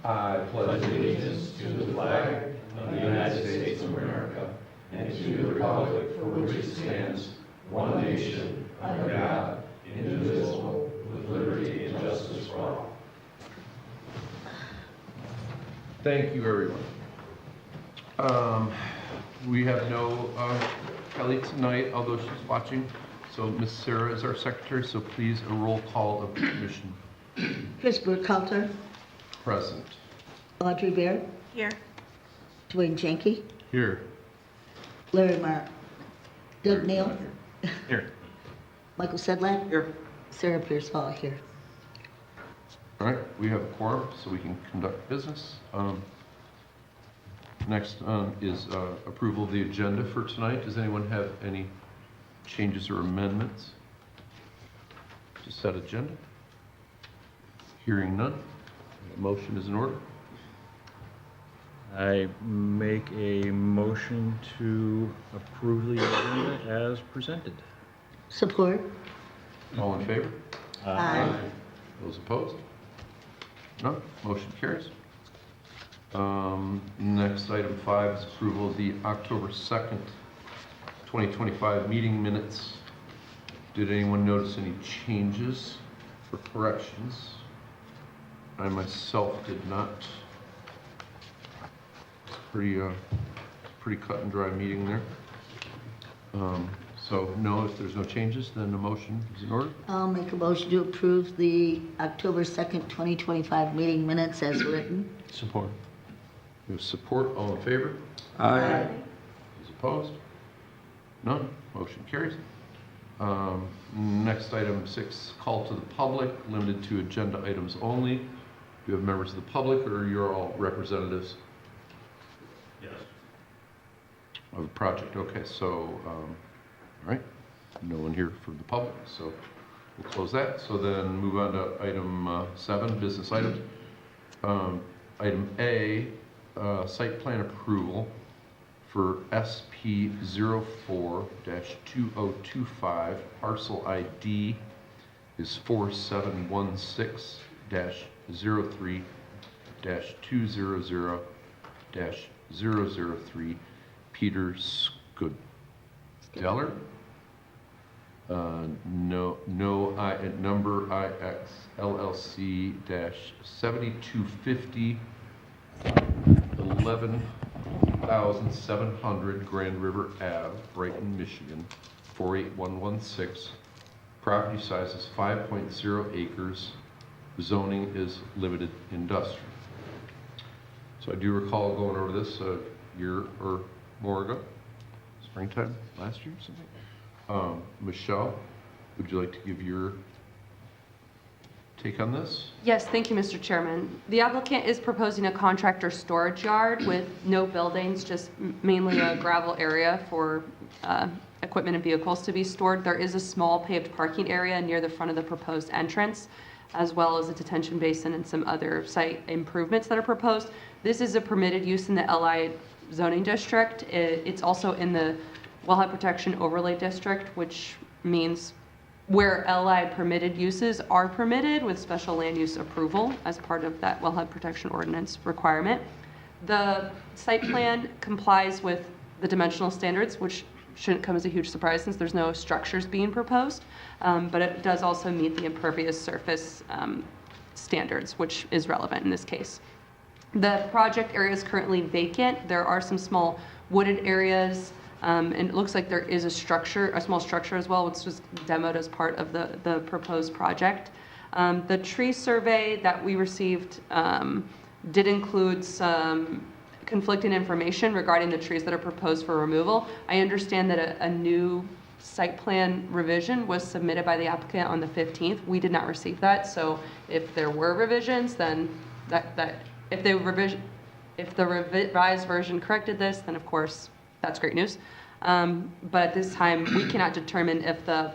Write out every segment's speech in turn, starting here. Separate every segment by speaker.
Speaker 1: I pledge allegiance to the flag of the United States of America and to the republic for which it stands, one nation, under God, indivisible, with liberty and justice for all. Thank you, everyone. We have no Kelly tonight, although she's watching. So Miss Sarah is our secretary, so please a roll call of the commission.
Speaker 2: Chris Burkhalter,
Speaker 1: Present.
Speaker 2: Audrey Baird,
Speaker 3: Here.
Speaker 2: Dwayne Jenke,
Speaker 1: Here.
Speaker 2: Larry Mark, Doug Neal,
Speaker 1: Here.
Speaker 2: Michael Sedlak,
Speaker 3: Here.
Speaker 2: Sarah Pierce Hall here.
Speaker 1: All right, we have a quorum, so we can conduct business. Next is approval of the agenda for tonight. Does anyone have any changes or amendments to set agenda? Hearing none, motion is in order.
Speaker 4: I make a motion to approve the agenda as presented.
Speaker 2: Support.
Speaker 1: All in favor?
Speaker 2: Aye.
Speaker 1: Those opposed? None, motion carries. Next, item 5 is approval of the October 2nd, 2025 meeting minutes. Did anyone notice any changes or corrections? I myself did not. It's pretty cut and dry meeting there. So no, if there's no changes, then the motion is in order.
Speaker 2: I'll make a motion to approve the October 2nd, 2025 meeting minutes as written.
Speaker 4: Support.
Speaker 1: We have support, all in favor?
Speaker 2: Aye.
Speaker 1: Those opposed? None, motion carries. Next, item 6, call to the public, limited to agenda items only. Do you have members of the public, or you're all representatives?
Speaker 4: Yes.
Speaker 1: Of the project? Okay, so, all right, no one here from the public, so we'll close that. So then move on to item 7, business items. Item A, site plan approval for SP 04-2025, parcel ID is 4716-03-200-003, Peter Scudeller. Number IX LLC -7250 11,700 Grand River Ave, Brighton, Michigan 48116. Property size is 5.0 acres. Zoning is limited industrial. So I do recall going over this a year or more ago, springtime last year or something. Michelle, would you like to give your take on this?
Speaker 5: Yes, thank you, Mr. Chairman. The applicant is proposing a contractor storage yard with no buildings, just mainly a gravel area for equipment and vehicles to be stored. There is a small paved parking area near the front of the proposed entrance, as well as a detention basin and some other site improvements that are proposed. This is a permitted use in the LI zoning district. It's also in the Wellhead Protection Overlay District, which means where LI permitted uses are permitted with special land use approval as part of that Wellhead Protection Ordinance requirement. The site plan complies with the dimensional standards, which shouldn't come as a huge surprise since there's no structures being proposed, but it does also meet the impervious surface standards, which is relevant in this case. The project area is currently vacant. There are some small wooded areas, and it looks like there is a small structure as well, which was demoed as part of the proposed project. The tree survey that we received did include some conflicting information regarding the trees that are proposed for removal. I understand that a new site plan revision was submitted by the applicant on the 15th. We did not receive that, so if there were revisions, then if the revised version corrected this, then of course that's great news. But at this time, we cannot determine if the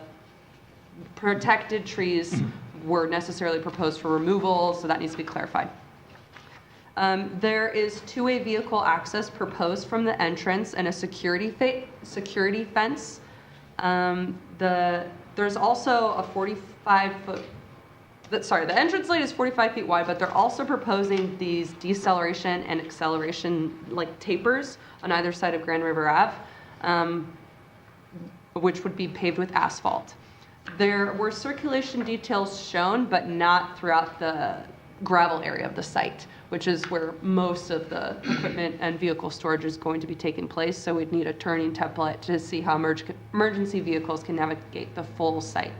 Speaker 5: protected trees were necessarily proposed for removal, so that needs to be clarified. There is two-way vehicle access proposed from the entrance and a security fence. There's also a 45-foot the entrance lane is 45 feet wide, but they're also proposing these deceleration and acceleration like tapers on either side of Grand River Ave, which would be paved with asphalt. There were circulation details shown, but not throughout the gravel area of the site, which is where most of the equipment and vehicle storage is going to be taking place. So we'd need a turning template to see how emergency vehicles can navigate the full site.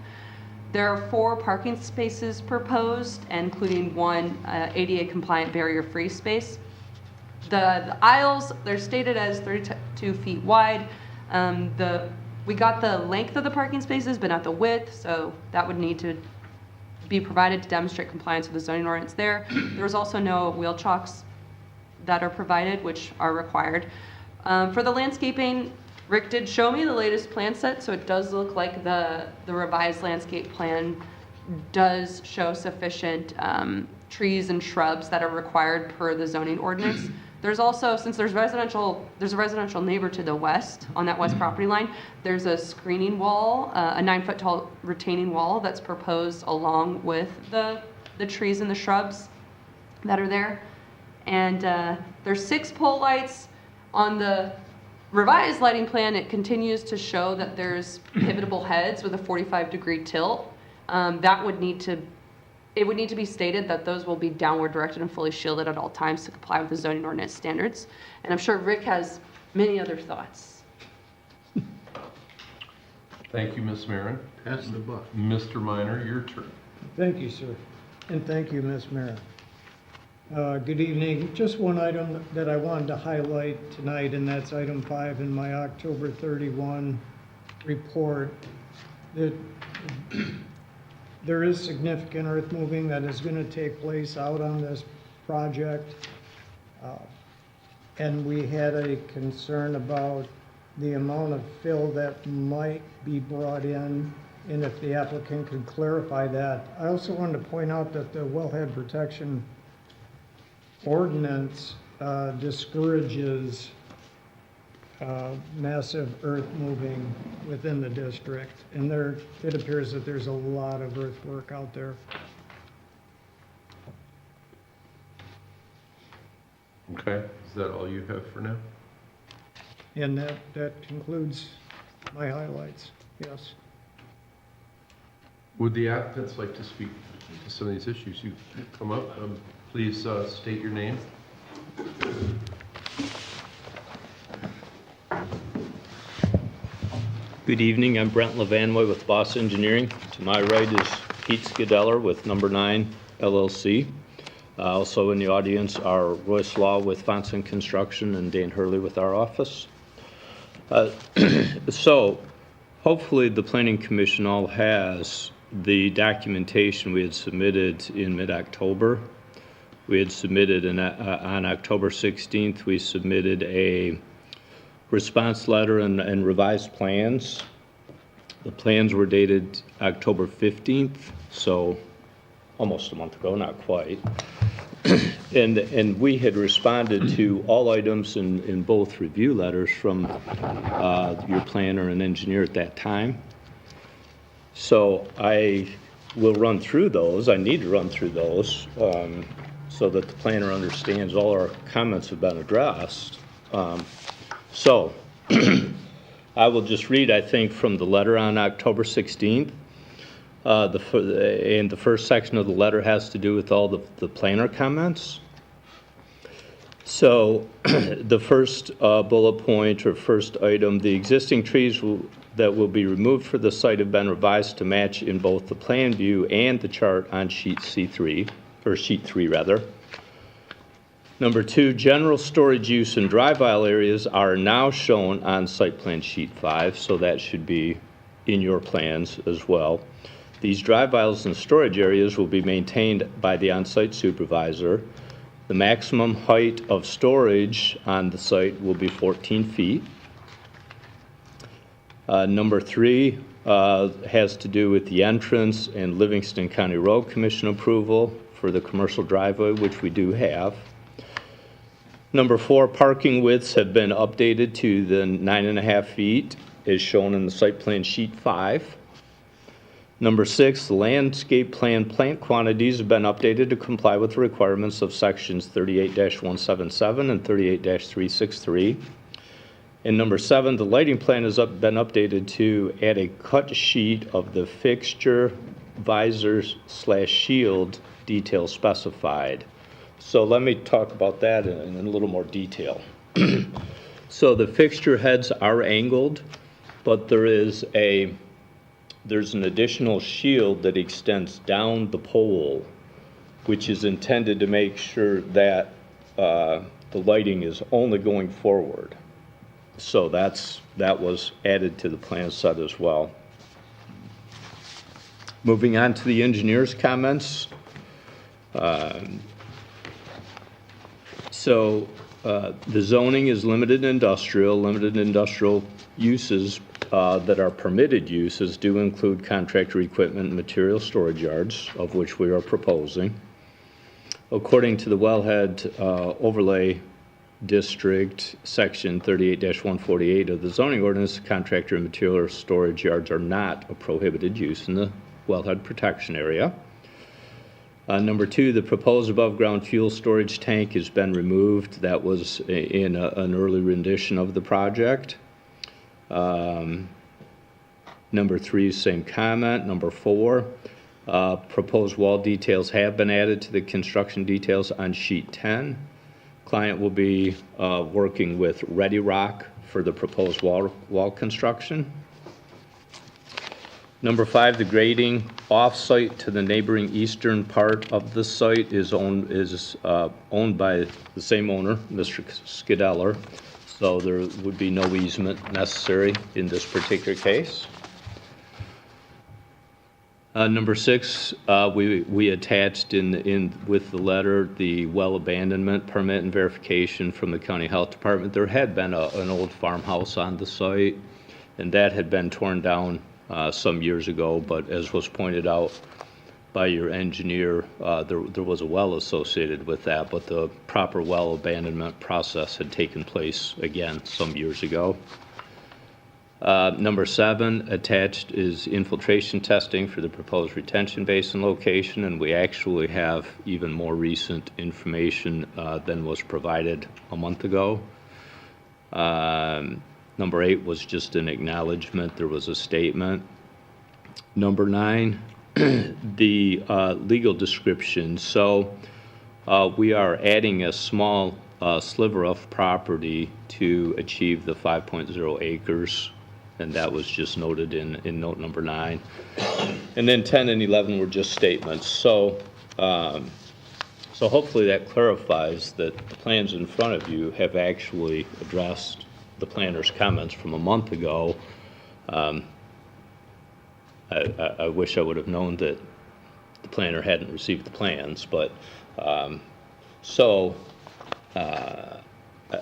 Speaker 5: There are 4 parking spaces proposed, including one ADA compliant barrier-free space. The aisles, they're stated as 32 feet wide. We got the length of the parking spaces, but not the width, so that would need to be provided to demonstrate compliance with the zoning ordinance there. There's also no wheel chalks that are provided, which are required. For the landscaping, Rick did show me the latest plan set, so it does look like the revised landscape plan does show sufficient trees and shrubs that are required per the zoning ordinance. There's also, since there's a residential neighbor to the west on that west property line, there's a screening wall, a 9-foot tall retaining wall that's proposed along with the trees and the shrubs that are there. And there's 6 pole lights. On the revised lighting plan, it continues to show that there's pivotable heads with a 45-degree tilt. It would need to be stated that those will be downward directed and fully shielded at all times to comply with the zoning ordinance standards. And I'm sure Rick has many other thoughts.
Speaker 1: Thank you, Ms. Marin.
Speaker 3: Pass the buck.
Speaker 1: Mr. Minor, your turn.
Speaker 6: Thank you, sir. And thank you, Ms. Marin. Good evening. Just one item that I wanted to highlight tonight, and that's item 5 in my October 31 report. There is significant earth moving that is going to take place out on this project. And we had a concern about the amount of fill that might be brought in, and if the applicant could clarify that. I also wanted to point out that the wellhead protection ordinance discourages massive earth moving within the district, and it appears that there's a lot of earthwork out there.
Speaker 1: Okay, is that all you have for now?
Speaker 6: And that concludes my highlights, yes.
Speaker 1: Would the applicants like to speak to some of these issues? You come up, please state your name.
Speaker 7: Good evening, I'm Brent Levanway with Boss Engineering. To my right is Pete Scadeller with Number 9 LLC. Also in the audience are Royce Law with Fonson Construction and Dane Hurley with our office. So hopefully the Planning Commission all has the documentation we had submitted in mid-October. We had submitted on October 16th, we submitted a response letter and revised plans. The plans were dated October 15th, so almost a month ago, not quite. And we had responded to all items in both review letters from your planner and engineer at that time. So I will run through those. I need to run through those so that the planner understands all our comments have been addressed. So I will just read, I think, from the letter on October 16th. And the first section of the letter has to do with all the planner comments. So the first bullet point or first item, the existing trees that will be removed for the site have been revised to match in both the plan view and the chart on sheet C3, or sheet 3 rather. Number 2, general storage use and drive aisle areas are now shown on site plan sheet 5, so that should be in your plans as well. These drive aisles and storage areas will be maintained by the on-site supervisor. The maximum height of storage on the site will be 14 feet. Number 3 has to do with the entrance and Livingston County Road Commission approval for the commercial driveway, which we do have. Number 4, parking widths have been updated to the 9.5 feet as shown in the site plan sheet 5. Number 6, the landscape plan plant quantities have been updated to comply with the requirements of sections 38-177 and 38-363. And number 7, the lighting plan has been updated to add a cut sheet of the fixture, visors/shield detail specified. So let me talk about that in a little more detail. So the fixture heads are angled, but there's an additional shield that extends down the pole, which is intended to make sure that the lighting is only going forward. So that was added to the plan set as well. Moving on to the engineer's comments. The zoning is limited industrial. Limited industrial uses that are permitted uses do include contractor equipment and material storage yards, of which we are proposing. According to the Wellhead Overlay District, Section 38-148 of the zoning ordinance, contractor and material storage yards are not a prohibited use in the wellhead protection area. Number 2, the proposed above-ground fuel storage tank has been removed. That was in an early rendition of the project. Number 3, same comment. Number 4, proposed wall details have been added to the construction details on sheet 10. Client will be working with Ready Rock for the proposed wall construction. Number 5, the grading off-site to the neighboring eastern part of the site is owned by the same owner, Mr. Skedeller. So there would be no easement necessary in this particular case. Number 6, we attached with the letter the well abandonment permit and verification from the county health department. There had been an old farmhouse on the site, and that had been torn down some years ago, but as was pointed out by your engineer, there was a well associated with that, but the proper well abandonment process had taken place again some years ago. Number 7, attached is infiltration testing for the proposed retention basin location, and we actually have even more recent information than was provided a month ago. Number 8 was just an acknowledgement. There was a statement. Number 9, the legal description. So we are adding a small sliver of property to achieve the 5.0 acres, and that was just noted in note number 9. And then 10 and 11 were just statements. So hopefully that clarifies that the plans in front of you have actually addressed the planner's comments from a month ago. I wish I would have known that the planner hadn't received the plans, but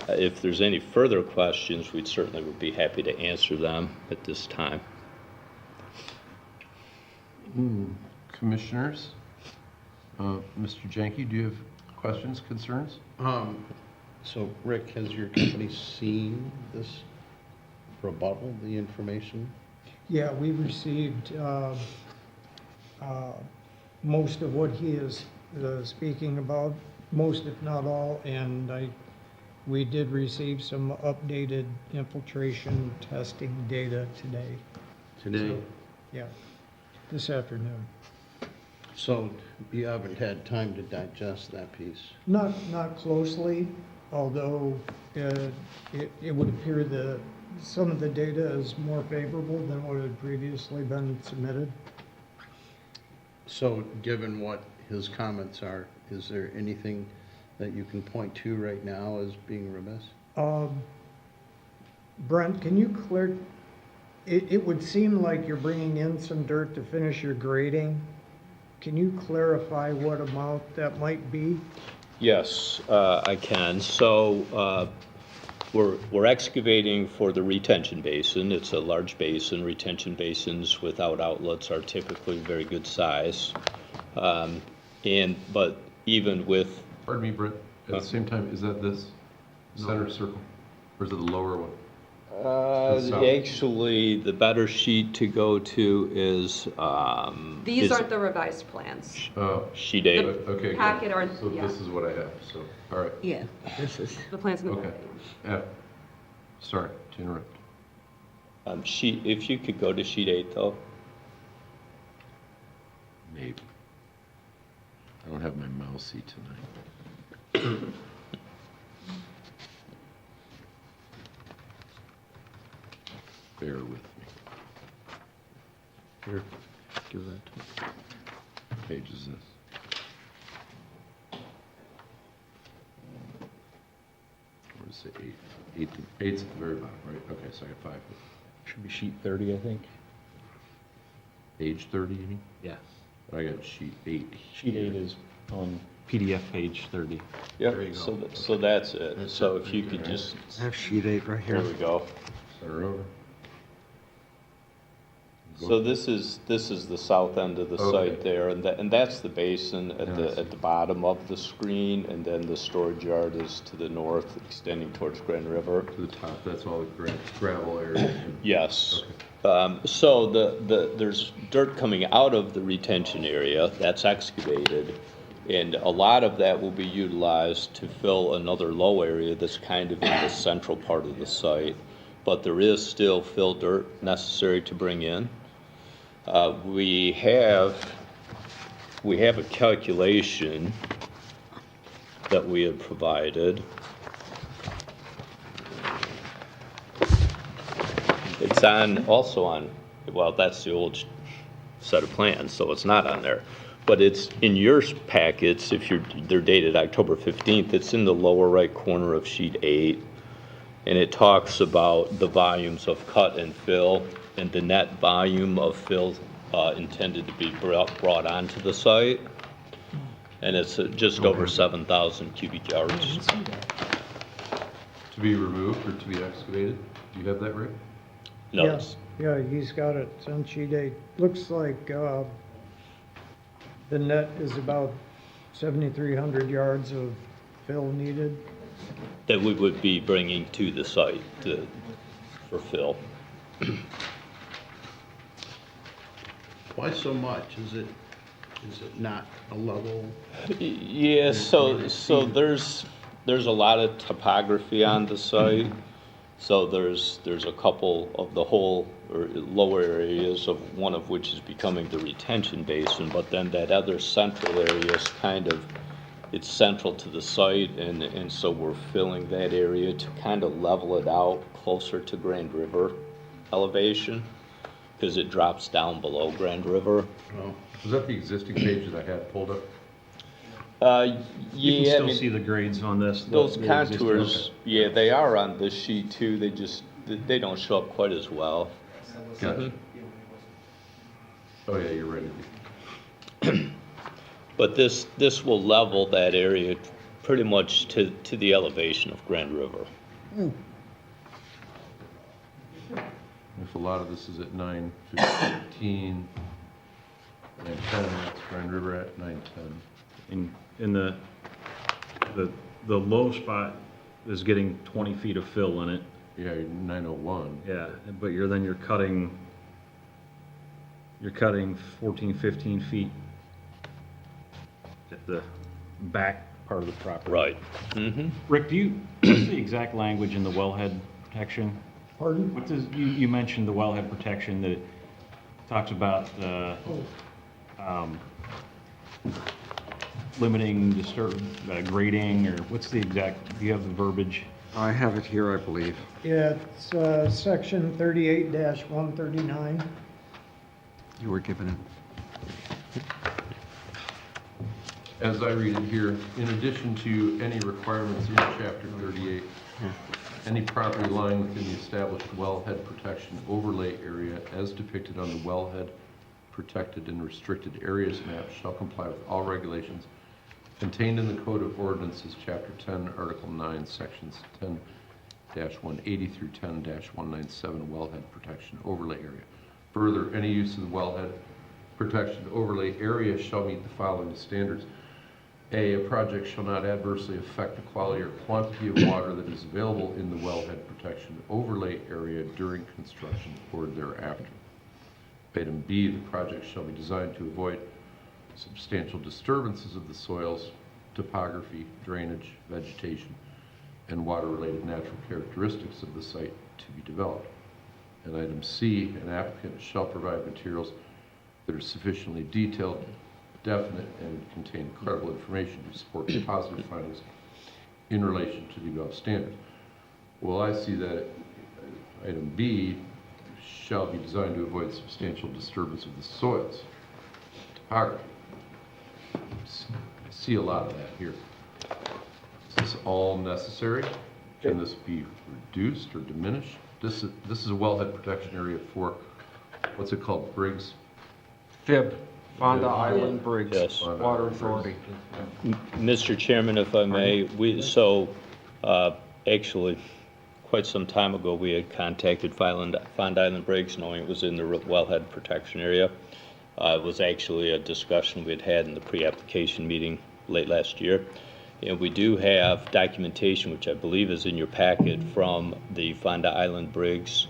Speaker 7: if there's any further questions, we'd certainly would be happy to answer them at this time.
Speaker 1: Commissioners, Mr. Jenke, do you have questions, concerns?
Speaker 3: So, Rick, has your company seen this rebuttal, the information?
Speaker 6: Yeah, we received most of what he is speaking about, most if not all, and we did receive some updated infiltration testing data today.
Speaker 3: Today?
Speaker 6: Yeah, this afternoon.
Speaker 3: So you haven't had time to digest that piece?
Speaker 6: Not closely, although it would appear that some of the data is more favorable than what had previously been submitted.
Speaker 3: So given what his comments are, is there anything that you can point to right now as being remiss?
Speaker 6: Brent, can you clear, it would seem like you're bringing in some dirt to finish your grading. Can you clarify what amount that might be?
Speaker 7: Yes, I can. So we're excavating for the retention basin. It's a large basin. Retention basins without outlets are typically very good size. But even with...
Speaker 1: Pardon me, Brett, at the same time, is that this center circle, or is it the lower one?
Speaker 7: Actually, the better sheet to go to is,
Speaker 5: These
Speaker 7: is
Speaker 5: aren't the revised plans.
Speaker 1: Oh,
Speaker 7: sheet 8.
Speaker 1: okay, good.
Speaker 5: Packet are-
Speaker 1: So
Speaker 5: yeah.
Speaker 1: this is what I have, so, all right,
Speaker 2: Yeah, this is,
Speaker 5: The plans in the
Speaker 1: okay. F, sorry to interrupt.
Speaker 7: Sheet, if you could go to sheet 8 though.
Speaker 1: Maybe. I don't have my mousey tonight. Bear with me.
Speaker 4: Here, give that to me.
Speaker 1: What page is this? Where does it say 8? Eight's at the very bottom, right? Okay, so I got 5.
Speaker 4: Should be sheet 30, I think.
Speaker 1: Page 30, you mean?
Speaker 4: Yeah.
Speaker 1: I got sheet 8.
Speaker 4: Sheet 8 is on PDF page 30.
Speaker 1: There you
Speaker 7: Yep,
Speaker 1: go.
Speaker 7: so that's it. So if you could just,
Speaker 8: I have sheet 8 right
Speaker 7: there
Speaker 8: here.
Speaker 7: we go.
Speaker 1: Center over.
Speaker 7: So this is the south end of the
Speaker 1: Okay.
Speaker 7: site there, and that's the basin at
Speaker 1: Yeah, I
Speaker 7: the,
Speaker 1: see.
Speaker 7: at the bottom of the screen, and then the storage yard is to the north, extending towards Grand River.
Speaker 1: To the top, that's all the gravel area.
Speaker 7: Yes. So there's dirt coming out of the retention area, that's excavated, and a lot of that will be utilized to fill another low area that's kind of in the central part of the site. But there is still fill dirt necessary to bring in. We have a calculation that we had provided. It's also on, well, that's the old set of plans, so it's not on there. But it's in your packets, they're dated October 15th, it's in the lower right corner of sheet 8. And it talks about the volumes of cut and fill and the net volume of fill intended to be brought onto the site. And it's just over 7,000 cubic yards.
Speaker 1: To be removed or to be excavated? Do you have that, Rick?
Speaker 7: No,
Speaker 6: yes, yeah, he's got it, it's on sheet 8. Looks like, the net is about 7,300 yards of fill needed.
Speaker 7: that we would be bringing to the site for fill.
Speaker 3: Why so much? Is it not a level?
Speaker 7: Yeah, so there's a lot of topography on the site. So there's a couple of the whole or lower areas, of one of which is becoming the retention basin, but then that other central area is kind of, it's central to the site, and so we're filling that area to kind of level it out closer to Grand River elevation, because it drops down below Grand River.
Speaker 3: Oh,
Speaker 1: Was that the existing page that I had pulled up?
Speaker 4: You
Speaker 7: Yeah,
Speaker 4: can
Speaker 7: I
Speaker 4: still
Speaker 7: mean,
Speaker 4: see the grades on this.
Speaker 7: those
Speaker 4: the existing-
Speaker 7: contours, yeah, they are on this sheet too, they don't show up quite as well.
Speaker 1: Gotcha. Oh, yeah, you're right.
Speaker 7: But this will level that area pretty much to the elevation of Grand River.
Speaker 1: If a lot of this is at 9:15, 9:10, that's Grand River at 9:10.
Speaker 4: In the low spot is getting 20 feet of fill in it.
Speaker 1: Yeah, 9:01.
Speaker 4: Yeah, but you're cutting 14, 15 feet at the back part of the property.
Speaker 7: Right. Mm-hmm.
Speaker 4: Rick, what's the exact language in the wellhead protection?
Speaker 6: Pardon?
Speaker 4: What does, you mentioned the wellhead protection, that it talks about, limiting grading, or what's the exact, do you have the verbiage?
Speaker 8: I have it here, I believe.
Speaker 6: Yeah, it's section 38-139.
Speaker 8: You were given it.
Speaker 1: As I read it here, in addition to any requirements in Chapter 38, any property lying within the established wellhead protection overlay area as depicted on the wellhead protected and restricted areas map shall comply with all regulations contained in the Code of Ordinances, Chapter 10, Article 9, Sections 10-180 through 10-197 wellhead protection overlay area. Further, any use of the wellhead protection overlay area shall meet the following standards. A project shall not adversely affect the quality or quantity of water that is available in the wellhead protection overlay area during construction or thereafter. Item B, the project shall be designed to avoid substantial disturbances of the soils, topography, drainage, vegetation, and water-related natural characteristics of the site to be developed. And item C, an applicant shall provide materials that are sufficiently detailed, definite, and contain credible information to support positive findings in relation to the above standards. Well, I see that item B shall be designed to avoid substantial disturbance of the soils, topography. I see a lot of that here. Is this all necessary? Can this be reduced or diminished? This is a wellhead protection area for, what's it called, Briggs?
Speaker 8: Fib, Fonda
Speaker 1: Fib.
Speaker 8: Island Briggs,
Speaker 7: Yes.
Speaker 8: Water Authority.
Speaker 7: Mr. Chairman, if I may, actually, quite some time ago, we had contacted Fond Island Briggs, knowing it was in the wellhead protection area. It was actually a discussion we had had in the pre-application meeting late last year. And we do have documentation, which I believe is in your packet, from the Fonda Island Briggs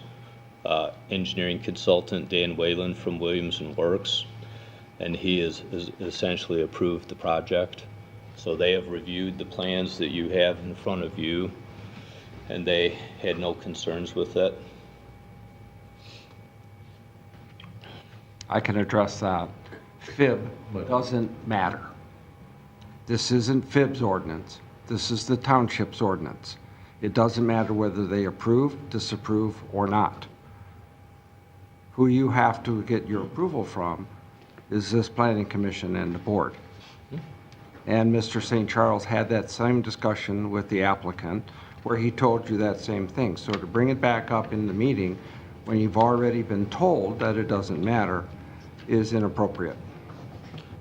Speaker 7: engineering consultant, Dan Whalen from Williams & Works. And he has essentially approved the project. So they have reviewed the plans that you have in front of you, and they had no concerns with it.
Speaker 8: I can address that. Fib doesn't matter. This isn't Fib's ordinance. This is the township's ordinance. It doesn't matter whether they approve, disapprove, or not. Who you have to get your approval from is this planning commission and the board. And Mr. St. Charles had that same discussion with the applicant where he told you that same thing. So to bring it back up in the meeting when you've already been told that it doesn't matter is inappropriate.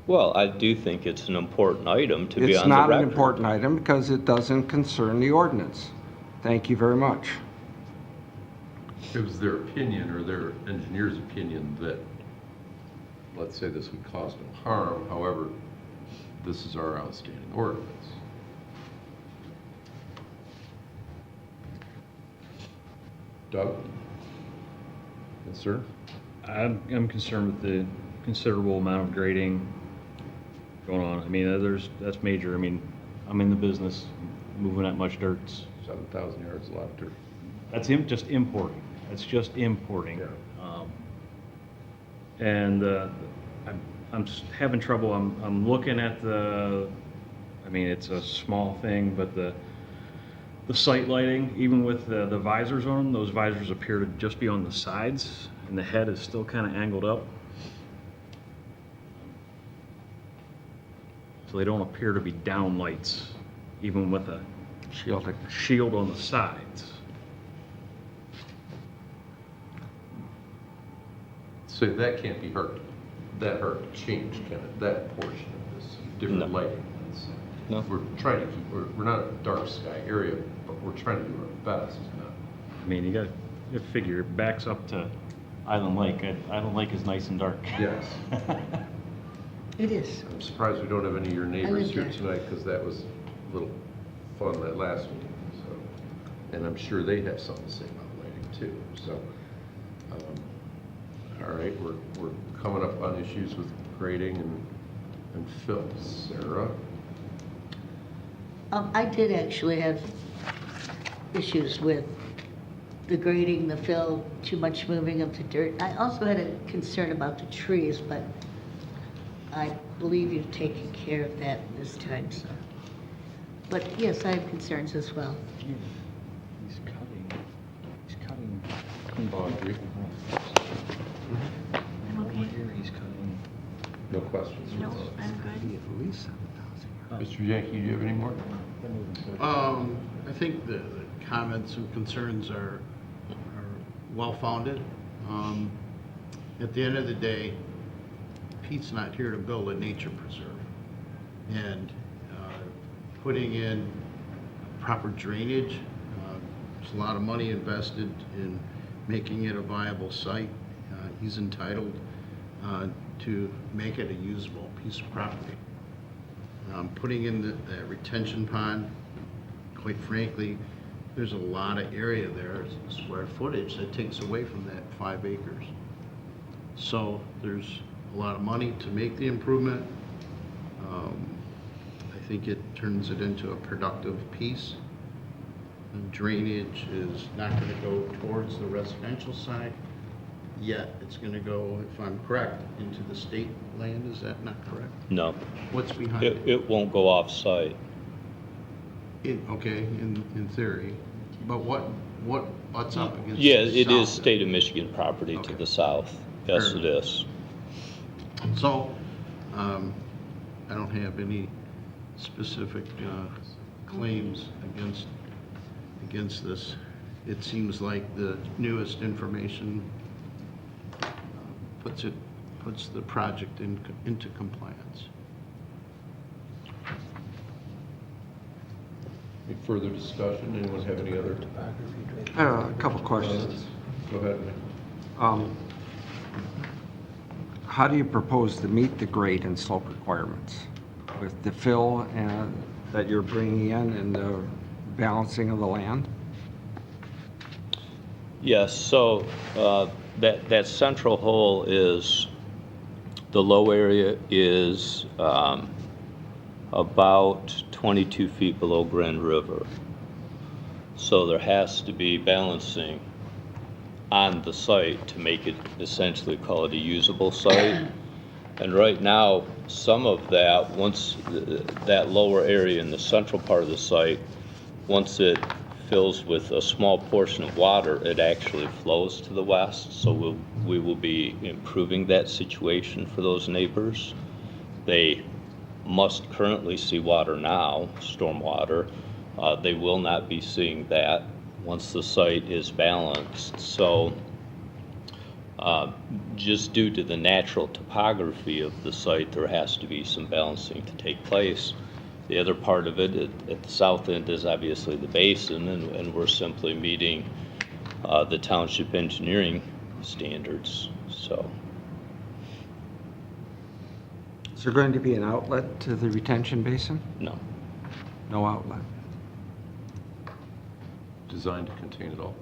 Speaker 7: Well, I do think it's an important item to be
Speaker 8: It's
Speaker 7: on the record.
Speaker 8: not an important item because it doesn't concern the ordinance. Thank you very much.
Speaker 1: It was their opinion, or their engineer's opinion, that, let's say, this would cause no harm. However, this is our outstanding ordinance. Doug? Concern?
Speaker 4: I'm concerned with the considerable amount of grading going on. I mean, that's major. I mean, I'm in the business, moving that much dirt.
Speaker 1: 7,000 yards, a lot of dirt.
Speaker 4: That's just importing. That's just importing.
Speaker 1: Yeah.
Speaker 4: And I'm having trouble. I'm looking at I mean, it's a small thing, but the sight lighting, even with the visors on them, those visors appear to just be on the sides, and the head is still kind of angled up. So they don't appear to be down lights, even with a
Speaker 8: Shielding.
Speaker 4: shield on the sides.
Speaker 1: So that can't be hard to change, can it? That portion of this, different
Speaker 7: No.
Speaker 1: lighting.
Speaker 7: No.
Speaker 1: We're trying to keep, we're not a dark sky area, but we're trying to do our best.
Speaker 4: I mean, you got to figure it backs up to Island Lake. Island Lake is nice and dark.
Speaker 1: Yes.
Speaker 2: It is.
Speaker 1: I'm surprised we don't have any of your neighbors
Speaker 2: live
Speaker 1: here
Speaker 2: there.
Speaker 1: tonight, because that was a little fun that last meeting, so. And I'm sure they have something to say about lighting too, so. All right, we're coming up on issues with grading and fill. Sarah?
Speaker 2: I did actually have issues with the grading, the fill, too much moving of the dirt. I also had a concern about the trees, but I believe you've taken care of that this time, so. But yes, I have concerns as well.
Speaker 4: He's cutting.
Speaker 1: Audrey?
Speaker 4: Over here, he's cutting.
Speaker 1: No questions?
Speaker 2: I'm good.
Speaker 8: At least 7,000 yards.
Speaker 1: Mr. Yankee, do you have any more?
Speaker 3: I think the comments and concerns are well-founded. At the end of the day, Pete's not here to build a nature preserve. And putting in proper drainage, there's a lot of money invested in making it a viable site. He's entitled to make it a usable piece of property. putting in that retention pond, quite frankly, there's a lot of area there, square footage, that takes away from that 5 acres. So there's a lot of money to make the improvement. I think it turns it into a productive piece. And drainage is not gonna go towards the residential side, yet it's gonna go, if I'm correct, into the state land, is that not correct?
Speaker 7: No,
Speaker 3: What's behind
Speaker 7: it,
Speaker 3: it?
Speaker 7: it won't go off-site.
Speaker 3: Okay, in theory, but what butts up against?
Speaker 7: Yeah,
Speaker 3: the
Speaker 7: it is
Speaker 3: south?
Speaker 7: state of Michigan property to
Speaker 3: Okay.
Speaker 7: the south. Yes,
Speaker 3: Fair
Speaker 7: it is.
Speaker 3: So, I don't have any specific claims against this. It seems like the newest information puts the project into compliance.
Speaker 1: Any further discussion? Anyone have any other
Speaker 8: A couple questions.
Speaker 1: comments? Go ahead, Nick.
Speaker 8: How do you propose to meet the grade and slope requirements with the fill that you're bringing in and the balancing of the land?
Speaker 7: Yes, so that central hole is, the low area is about 22 feet below Grand River. So there has to be balancing on the site to make it, essentially call it a usable site. And right now, some of that, once that lower area in the central part of the site, once it fills with a small portion of water, it actually flows to the west. So we will be improving that situation for those neighbors. They must currently see water now, storm water. They will not be seeing that once the site is balanced. So just due to the natural topography of the site, there has to be some balancing to take place. The other part of it at the south end is obviously the basin, and we're simply meeting the township engineering standards. So
Speaker 8: Is there going to be an outlet to the retention basin?
Speaker 7: no.
Speaker 8: No outlet.
Speaker 1: Designed to contain it all.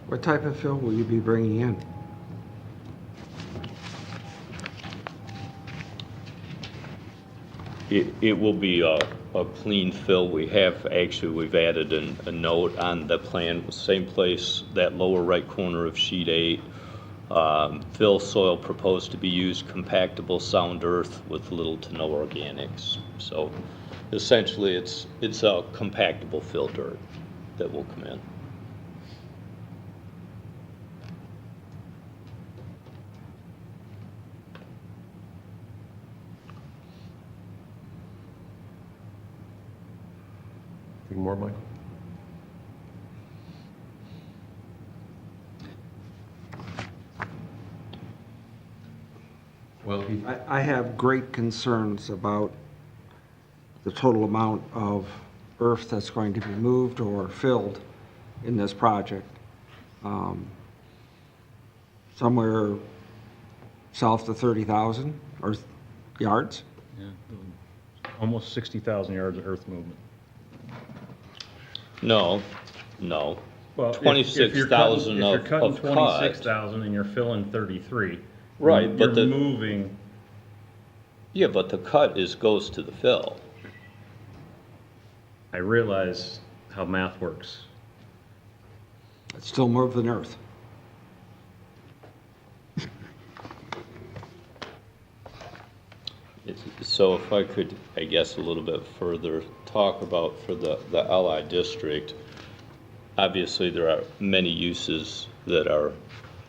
Speaker 8: What type of fill will you be bringing in?
Speaker 7: It will be a clean fill. We've added a note on the plan, same place, that lower right corner of sheet 8. Fill soil proposed to be used compactable sound earth with little to no organics. So essentially it's a compactable fill dirt that will come in.
Speaker 1: Anything more, Michael? Well,
Speaker 8: I have great concerns about the total amount of earth that's going to be moved or filled in this project. Somewhere south of 30,000 or yards.
Speaker 4: Yeah, almost 60,000 yards of earth movement.
Speaker 7: No.
Speaker 4: Well,
Speaker 7: 26,000
Speaker 4: if you're
Speaker 7: of
Speaker 4: cutting
Speaker 7: cut.
Speaker 4: 26,000 and you're filling 33.
Speaker 7: Right,
Speaker 4: you're
Speaker 7: but
Speaker 4: moving.
Speaker 7: Yeah, but the cut goes to the fill.
Speaker 4: I realize how math works.
Speaker 8: It's still more than earth.
Speaker 7: So if I could, I guess, a little bit further talk about for the LI district, obviously there are many uses that are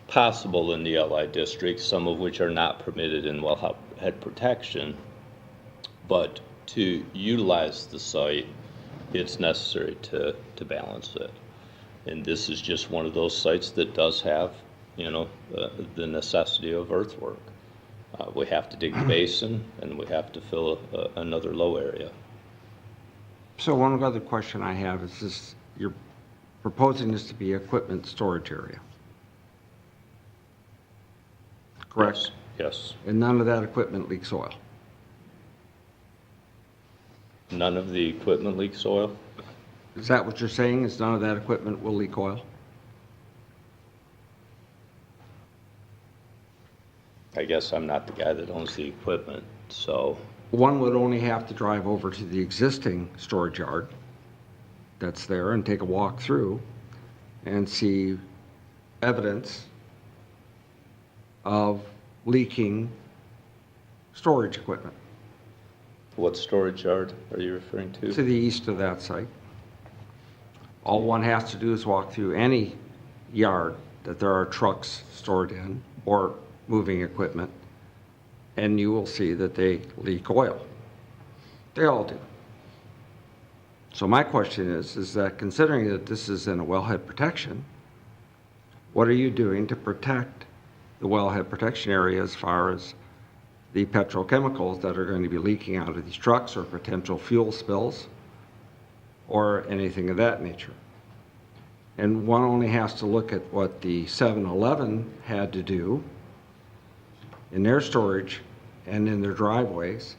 Speaker 7: possible in the LI district, some of which are not permitted in wellhead protection. But to utilize the site, it's necessary to balance it. And this is just one of those sites that does have, the necessity of earthwork. We have to dig the basin, and we have to fill another low area.
Speaker 8: So one other question I have is this, you're proposing this to be equipment storage area.
Speaker 3: correct?
Speaker 7: Yes.
Speaker 8: And none of that equipment leaks oil.
Speaker 7: None of the equipment leaks oil?
Speaker 8: Is that what you're saying, is none of that equipment will leak oil?
Speaker 7: I guess I'm not the guy that owns the equipment, so,
Speaker 8: One would only have to drive over to the existing storage yard that's there and take a walk through and see evidence of leaking storage equipment
Speaker 7: what storage yard are you referring
Speaker 8: to
Speaker 7: to?
Speaker 8: the east of that site. All one has to do is walk through any yard that there are trucks stored in or moving equipment, and you will see that they leak oil. They all do. So my question is that considering that this is in a wellhead protection, what are you doing to protect the wellhead protection area as far as the petrochemicals that are going to be leaking out of these trucks or potential fuel spills or anything of that nature? And one only has to look at what the 7-Eleven had to do in their storage and in their driveways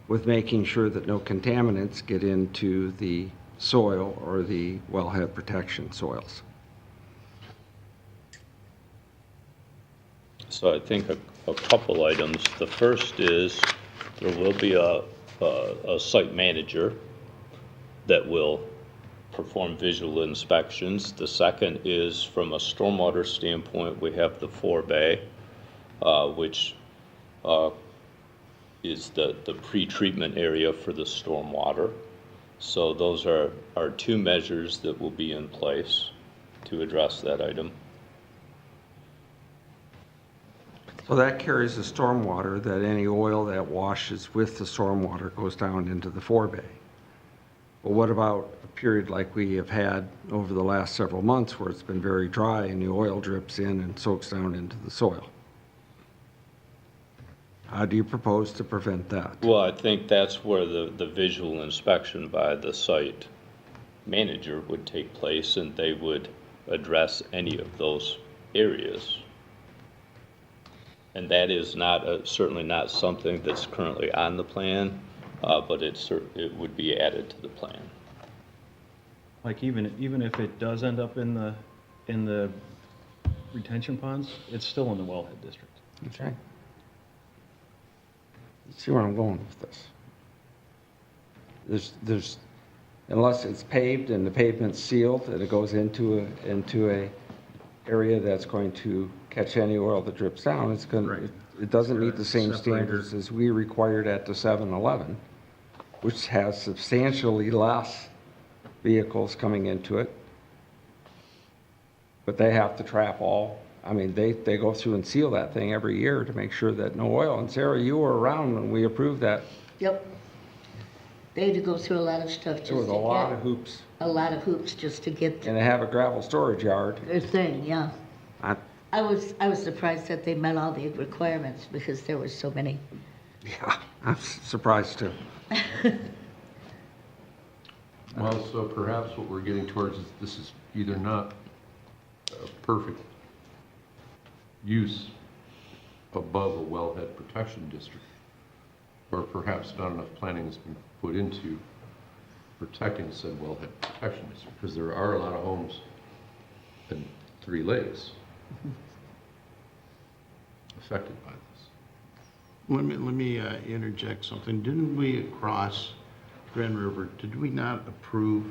Speaker 8: with making sure that no contaminants get into the soil or the wellhead protection soils.
Speaker 7: So I think a couple items. The first is there will be a site manager that will perform visual inspections. The second is from a stormwater standpoint, we have the 4-bay, which is the pre-treatment area for the stormwater. So those are two measures that will be in place to address that item.
Speaker 8: So that carries the stormwater, that any oil that washes with the stormwater goes down into the 4-bay. But what about a period like we have had over the last several months where it's been very dry and the oil drips in and soaks down into the soil? How do you propose to prevent that?
Speaker 7: Well, I think that's where the visual inspection by the site manager would take place, and they would address any of those areas. And that is not, certainly not something that's currently on the plan, but it would be added to the plan.
Speaker 4: Like even if it does end up in the retention ponds, it's still in the wellhead district.
Speaker 8: Okay. See where I'm going with this. There's, unless it's paved and the pavement's sealed and it goes into a area that's going to catch any oil that drips down, it's going
Speaker 3: Right.
Speaker 8: to, it doesn't meet the same
Speaker 3: Separator.
Speaker 8: standards as we required at the 7-Eleven, which has substantially less vehicles coming into it. But they have to trap all, I mean, they go through and seal that thing every year to make sure that no oil. And Sarah, you were around when we approved that.
Speaker 2: Yep. They had to go through a lot of stuff just
Speaker 8: There was
Speaker 2: to
Speaker 8: a lot of
Speaker 2: get,
Speaker 8: hoops.
Speaker 2: a lot of hoops just to get
Speaker 8: And they have a gravel storage yard.
Speaker 2: their thing, yeah.
Speaker 8: I-
Speaker 2: I was surprised that they met all the requirements because there were so many.
Speaker 8: Yeah, I'm surprised too.
Speaker 1: Well, so perhaps what we're getting towards is this is either not a perfect use above a wellhead protection district, or perhaps not enough planning has been put into protecting said wellhead protection district, because there are a lot of homes in Three Lakes affected by this.
Speaker 3: Let me interject something. Didn't we across Grand River, did we not approve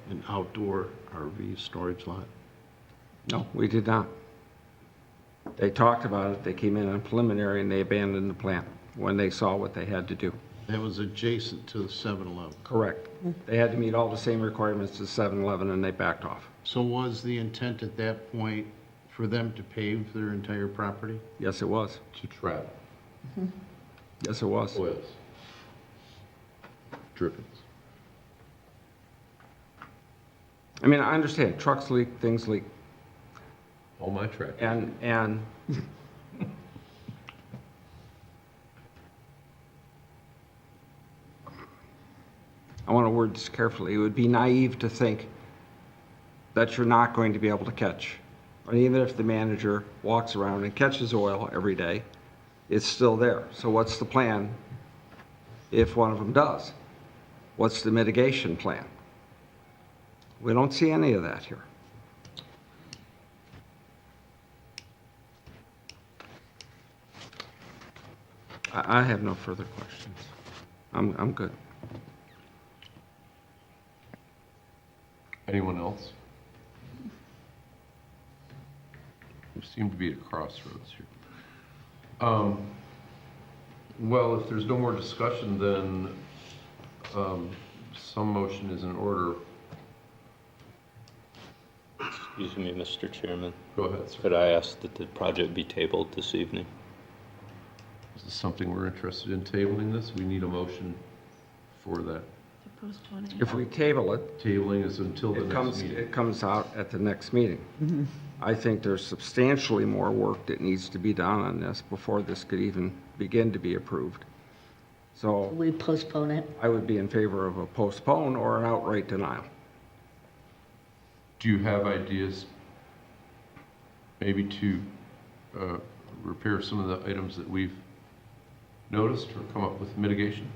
Speaker 3: an outdoor RV storage lot?
Speaker 8: No, we did not. They talked about it, they came in on preliminary and they abandoned the plan when they saw what they had to do.
Speaker 3: That was adjacent to the 7-Eleven.
Speaker 8: Correct. They had to meet all the same requirements as 7-Eleven and they backed off.
Speaker 3: So was the intent at that point for them to pave their entire property?
Speaker 8: Yes, it was.
Speaker 1: To trap
Speaker 8: Yes, it was.
Speaker 1: oils, drippings.
Speaker 8: I mean, I understand, trucks leak, things leak,
Speaker 1: All my track.
Speaker 8: and I want to word this carefully. It would be naive to think that you're not going to be able to catch. And even if the manager walks around and catches oil every day, It's still there. So what's the plan if one of them does? What's the mitigation plan? We don't see any of that here. I have no further questions. I'm good.
Speaker 1: Anyone else? We seem to be at a crossroads here. Well, if there's no more discussion, then some motion is in order.
Speaker 7: Excuse me, Mr. Chairman.
Speaker 1: Go ahead, sir.
Speaker 7: Could I ask that the project be tabled this evening?
Speaker 1: Is this something we're interested in tabling this? We need a motion for that.
Speaker 8: If we table it,
Speaker 1: Tabling is until the next meeting.
Speaker 8: it comes out at the next meeting. I think there's substantially more work that needs to be done on this before this could even begin to be approved. So
Speaker 2: We postpone it.
Speaker 8: I would be in favor of a postpone or an outright denial.
Speaker 1: Do you have ideas maybe to repair some of the items that we've noticed or come up with mitigation?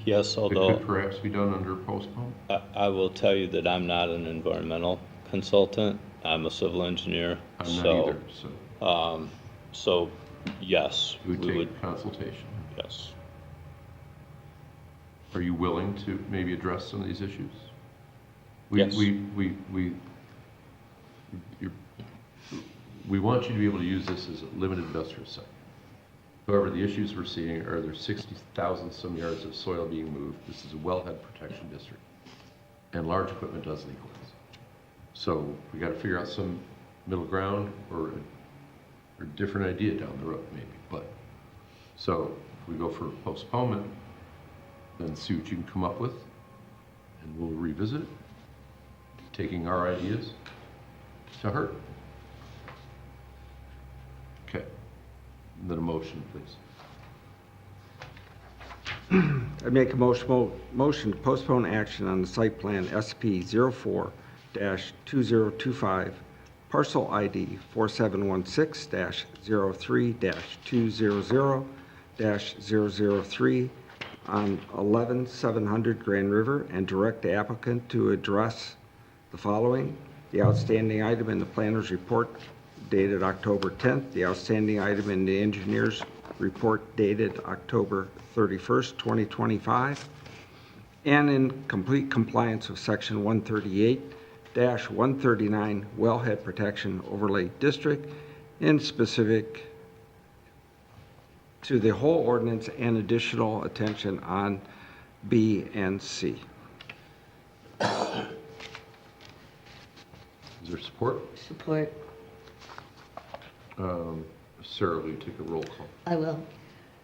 Speaker 7: Yes,
Speaker 1: That
Speaker 7: although
Speaker 1: could perhaps be done under postpone?
Speaker 7: I will tell you that I'm not an environmental consultant. I'm a civil engineer.
Speaker 1: I'm not
Speaker 7: So,
Speaker 1: either, so
Speaker 7: So, yes,
Speaker 1: we
Speaker 7: we
Speaker 1: would
Speaker 7: would,
Speaker 1: take consultation.
Speaker 7: yes.
Speaker 1: Are you willing to maybe address some of these issues?
Speaker 7: Yes.
Speaker 1: We want you to be able to use this as a limited industrial site. However, the issues we're seeing are there's 60,000 some yards of soil being moved. This is a wellhead protection district. And large equipment doesn't equal this. So we got to figure out some middle ground or a different idea down the road maybe. But, so if we go for postponement, then see what you can come up with and we'll revisit it, taking our ideas to heart. Okay. And then a motion, please.
Speaker 8: I make a motion to postpone action on the site plan SP 04-2025, parcel ID 4716-03-200-003 on 11700 Grand River and direct the applicant to address the following: the outstanding item in the planner's report dated October 10th, the outstanding item in the engineer's report dated October 31st, 2025, and in complete compliance with Section 138-139 Wellhead Protection Overlay District, in specific to the whole ordinance and additional attention on B and C.
Speaker 1: Is there support?
Speaker 2: Support.
Speaker 1: Sarah, will you take a roll call?
Speaker 2: I will.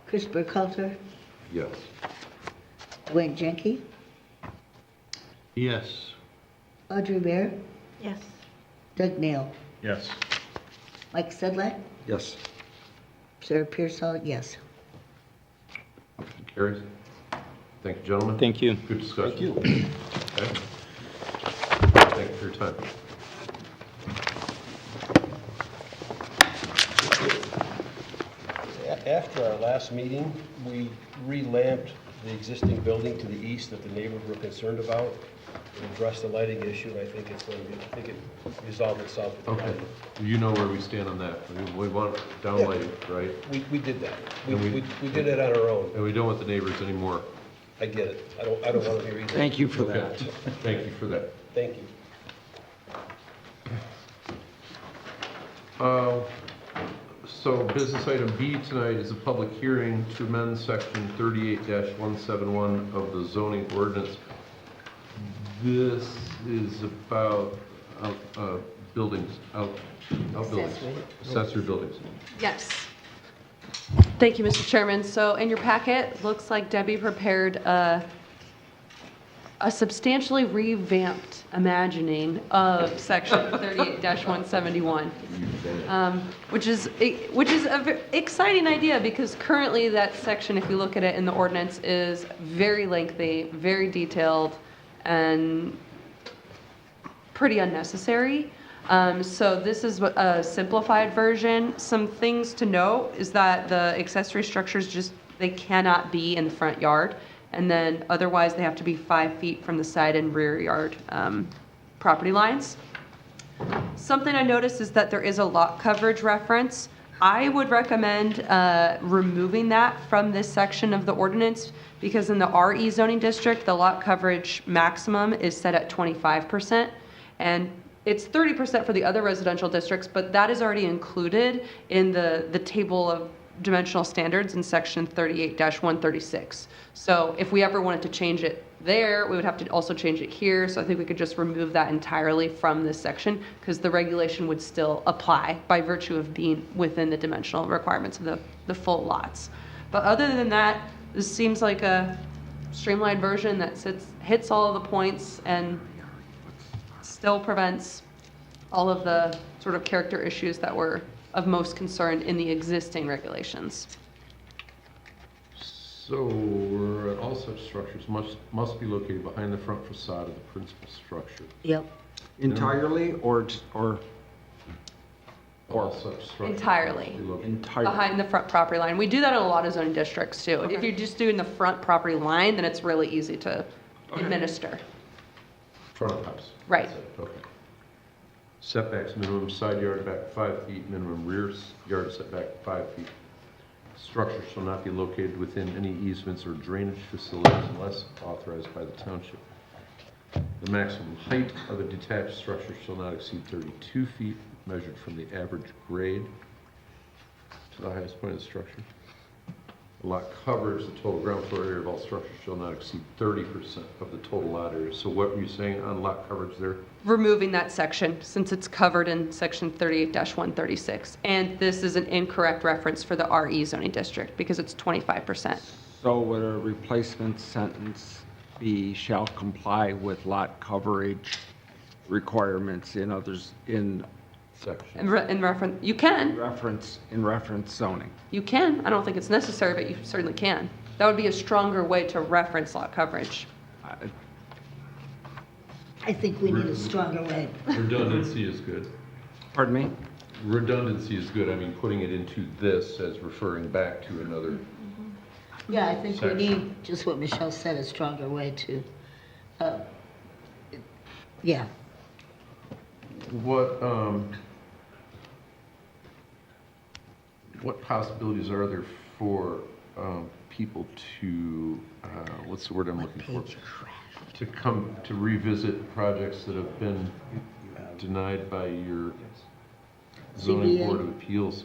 Speaker 2: Chris Burkhalter,
Speaker 1: Yes.
Speaker 2: Dwayne Jenke,
Speaker 3: Yes.
Speaker 2: Audrey Bear,
Speaker 9: Yes.
Speaker 2: Doug Neal,
Speaker 4: Yes.
Speaker 2: Mike Sedlak,
Speaker 8: Yes.
Speaker 2: Sarah Pearsall, yes.
Speaker 1: Motion carries. Thank you, gentlemen.
Speaker 7: Thank you.
Speaker 1: Good discussion.
Speaker 3: Thank you.
Speaker 1: Okay. Thank you for your time.
Speaker 10: After our last meeting, we re-lamped the existing building to the east that the neighbors were concerned about and addressed the lighting issue, and I think it's going to be, I think it resolved itself with the
Speaker 1: Okay.
Speaker 10: lighting.
Speaker 1: You know where we stand on that. We want downlighting, right?
Speaker 10: We did that.
Speaker 1: And
Speaker 10: We did it on our own.
Speaker 1: And we don't want the neighbors anymore.
Speaker 10: I get it. I don't want to hear either.
Speaker 8: Thank you for
Speaker 1: Okay.
Speaker 8: that.
Speaker 1: Thank you for that.
Speaker 10: Thank you.
Speaker 1: So business item B tonight is a public hearing to amend section 38-171 of the zoning ordinance. This is about buildings, outbuildings, accessory buildings.
Speaker 5: Yes. Thank you, Mr. Chairman. So in your packet, looks like Debbie prepared a substantially revamped imagining of section 38-171, which is an exciting idea because currently that section, if you look at it in the ordinance, is very lengthy, very detailed, and pretty unnecessary. So this is a simplified version. Some things to note is that the accessory structures they cannot be in the front yard. And then otherwise they have to be 5 feet from the side and rear yard property lines. Something I noticed is that there is a lot coverage reference. I would recommend removing that from this section of the ordinance because in the RE zoning district, the lot coverage maximum is set at 25%. And it's 30% for the other residential districts, but that is already included in the table of dimensional standards in section 38-136. So if we ever wanted to change it there, we would have to also change it here. So I think we could just remove that entirely from this section because the regulation would still apply by virtue of being within the dimensional requirements of the full lots. But other than that, this seems like a streamlined version that hits all of the points and still prevents all of the sort of character issues that were of most concern in the existing regulations.
Speaker 1: So, all such structures must be located behind the front facade of the principal structure.
Speaker 2: Yep.
Speaker 8: Entirely or
Speaker 1: All such structures.
Speaker 5: Entirely.
Speaker 1: must be located-
Speaker 8: entirely?
Speaker 5: Behind the front property line. We do that in a lot of zoning districts too. If you're just doing the front property line, then it's really easy to administer.
Speaker 1: Front of house.
Speaker 5: Right.
Speaker 1: That's it, okay. Setbacks, minimum side yard back 5 feet, minimum rear yard setback 5 feet. Structure shall not be located within any easements or drainage facilities unless authorized by the township. The maximum height of a detached structure shall not exceed 32 feet, measured from the average grade to the highest point of the structure. Lot coverage, the total ground floor area of all structures shall not exceed 30% of the total lot area. So what were you saying on lot coverage there?
Speaker 5: Removing that section since it's covered in section 38-136. And this is an incorrect reference for the RE zoning district because it's 25%.
Speaker 8: So would a replacement sentence be shall comply with lot coverage requirements in others, in
Speaker 1: Section.
Speaker 5: In reference, you can.
Speaker 8: reference zoning?
Speaker 5: You can. I don't think it's necessary, but you certainly can. That would be a stronger way to reference lot coverage.
Speaker 2: I think we need a stronger way.
Speaker 1: Redundancy is good.
Speaker 8: Pardon me?
Speaker 1: Redundancy is good. I mean, putting it into this as referring back to another.
Speaker 2: Yeah, I think we
Speaker 1: Section.
Speaker 2: need, just what Michelle said, a stronger way to, yeah.
Speaker 1: What possibilities are there for people to, what's the word I'm looking for?
Speaker 2: Page crash.
Speaker 1: To come, to revisit projects that have been denied by your zoning
Speaker 2: ZBA?
Speaker 1: board of appeals?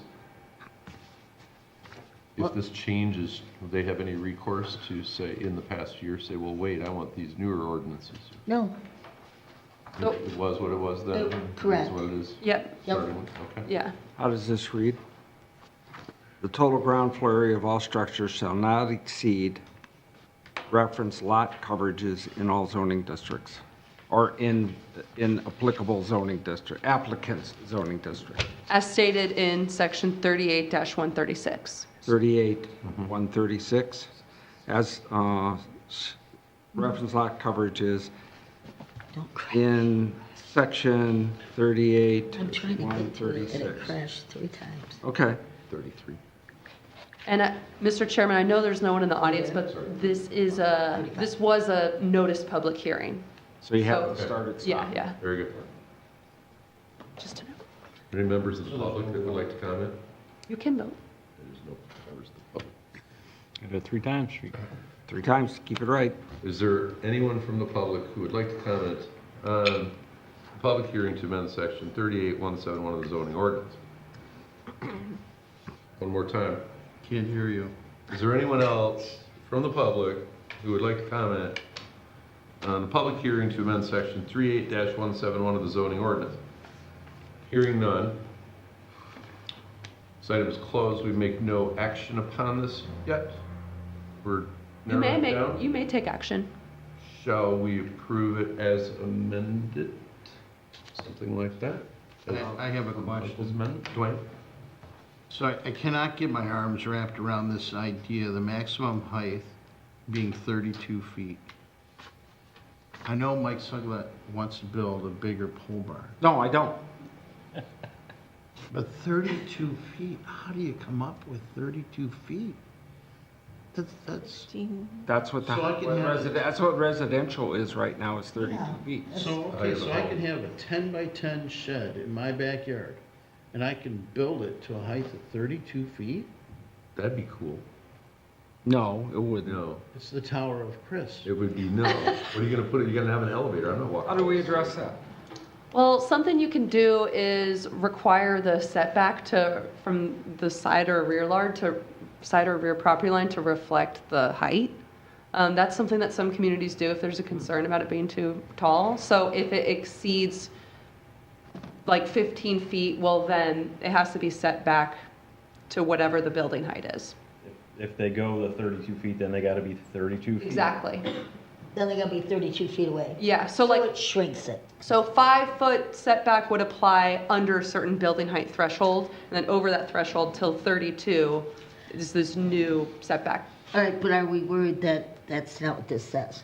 Speaker 1: If this changes, will they have any recourse to say, in the past year, say, well, wait, I want these newer ordinances?
Speaker 2: No,
Speaker 5: So-
Speaker 1: It was what it was then?
Speaker 2: Correct.
Speaker 1: It is what it is?
Speaker 5: Yep.
Speaker 1: Starting with, okay.
Speaker 5: Yeah.
Speaker 8: How does this read? The total ground floor area of all structures shall not exceed reference lot coverages in all zoning districts or in applicable zoning district, applicant's zoning district.
Speaker 5: As stated in section 38-136.
Speaker 8: 38-136, as reference lot coverages
Speaker 2: don't crash.
Speaker 8: in section
Speaker 2: I'm trying to get to it, and it
Speaker 8: 38-136.
Speaker 2: crashed 3 times.
Speaker 8: Okay.
Speaker 1: 33.
Speaker 5: And Mr. Chairman, I know there's no one in the audience, but this was a noticed public hearing.
Speaker 8: So you haven't
Speaker 5: So-
Speaker 8: started.
Speaker 5: Yeah, yeah,
Speaker 1: Very good.
Speaker 5: just to know.
Speaker 1: Any members of the public that would like to comment?
Speaker 5: You can vote.
Speaker 1: There's no members of the public.
Speaker 4: I did it 3 times.
Speaker 8: 3 times, keep it right.
Speaker 1: Is there anyone from the public who would like to comment on the public hearing to amend section 38-171 of the zoning ordinance? One more time.
Speaker 3: Can't hear you.
Speaker 1: Is there anyone else from the public who would like to comment on the public hearing to amend section 38-171 of the zoning ordinance? Hearing none. This item is closed. We make no action upon this yet. We're
Speaker 5: You may
Speaker 1: narrowing it down.
Speaker 5: you may take action.
Speaker 1: Shall we approve it as amended? Something like that?
Speaker 3: I have a
Speaker 1: Michael's
Speaker 3: question.
Speaker 1: amendment? Dwayne?
Speaker 3: So I cannot get my arms wrapped around this idea, the maximum height being 32 feet. I know Mike Suglet wants to build a bigger pole barn.
Speaker 8: No, I don't.
Speaker 3: But 32 feet, how do you come up with 32 feet? That's,
Speaker 8: That's what
Speaker 3: So I can have-
Speaker 8: that's what residential is right now, is 32
Speaker 2: Yeah.
Speaker 8: feet.
Speaker 3: so, okay, so I can have a 10 by 10 shed in my backyard, and I can build it to a height of 32 feet?
Speaker 1: That'd be cool.
Speaker 8: No, it wouldn't.
Speaker 1: No,
Speaker 3: It's the Tower of Chris.
Speaker 1: it would be no. What are you gonna put it, you're gonna have an elevator, I'm not walking.
Speaker 8: How do we address that?
Speaker 5: Well, something you can do is require the setback from the side or rear property line to reflect the height. That's something that some communities do if there's a concern about it being too tall. So if it exceeds like 15 feet, well, then it has to be set back to whatever the building height is.
Speaker 4: If they go the 32 feet, then they gotta be 32 feet.
Speaker 5: Exactly.
Speaker 2: Then they're gonna be 32 feet away.
Speaker 5: Yeah, so like,
Speaker 2: it shrinks it.
Speaker 5: so 5-foot setback would apply under a certain building height threshold, and then over that threshold till 32 is this new setback.
Speaker 2: All right, but are we worried that that's not what this says?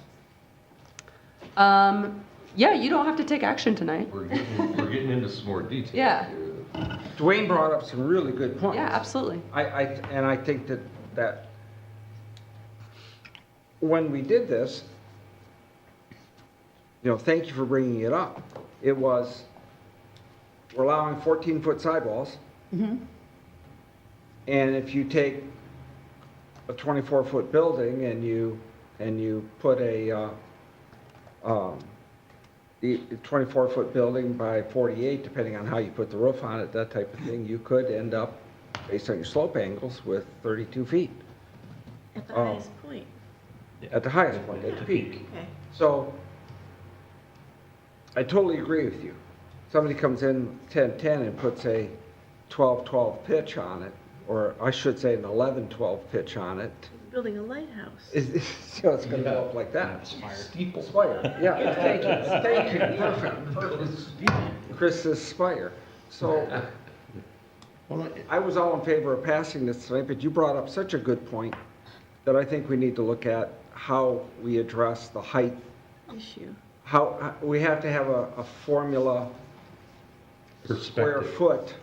Speaker 5: Yeah, you don't have to take action tonight.
Speaker 1: We're getting into some more detail.
Speaker 5: Yeah.
Speaker 1: here.
Speaker 8: Dwayne brought up some really good points.
Speaker 5: Yeah, absolutely.
Speaker 8: And I think that when we did this, thank you for bringing it up. It was, we're allowing 14-foot sidewalls. And if you take a 24-foot building and you put the 24-foot building by 48, depending on how you put the roof on it, that type of thing, you could end up, based on your slope angles, with 32 feet.
Speaker 9: At the highest point.
Speaker 8: At the highest point, at the peak.
Speaker 9: Okay.
Speaker 8: So, I totally agree with you. Somebody comes in 10-10 and puts a 12-12 pitch on it, or I should say an 11-12 pitch on it,
Speaker 9: Building a lighthouse.
Speaker 8: it's gonna go up like that.
Speaker 1: Steeple.
Speaker 8: Spire, yeah, thank you, perfect. Chris's Spire. So,
Speaker 3: Well,
Speaker 8: I was all in favor of passing this tonight, but you brought up such a good point that I think we need to look at how we address the height.
Speaker 9: Issue.
Speaker 8: How, we have to have a formula,
Speaker 1: Perspective.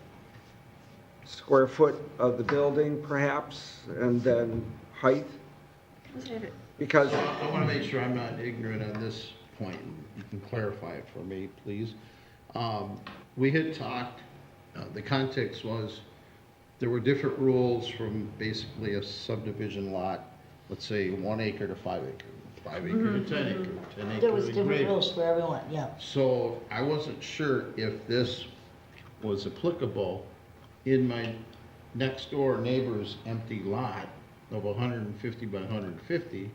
Speaker 8: square foot of the building perhaps, and then height, because,
Speaker 3: I want to make sure I'm not ignorant on this point. You can clarify it for me, please. We had talked, the context was, there were different rules from basically a subdivision lot, let's say 1 acre to 5 acre, 5 acre to 10 acre, 10 acre
Speaker 2: There was
Speaker 3: to
Speaker 2: different
Speaker 3: greater.
Speaker 2: rules for everyone, yeah.
Speaker 3: So I wasn't sure if this was applicable in my next door neighbor's empty lot of 150 by 150.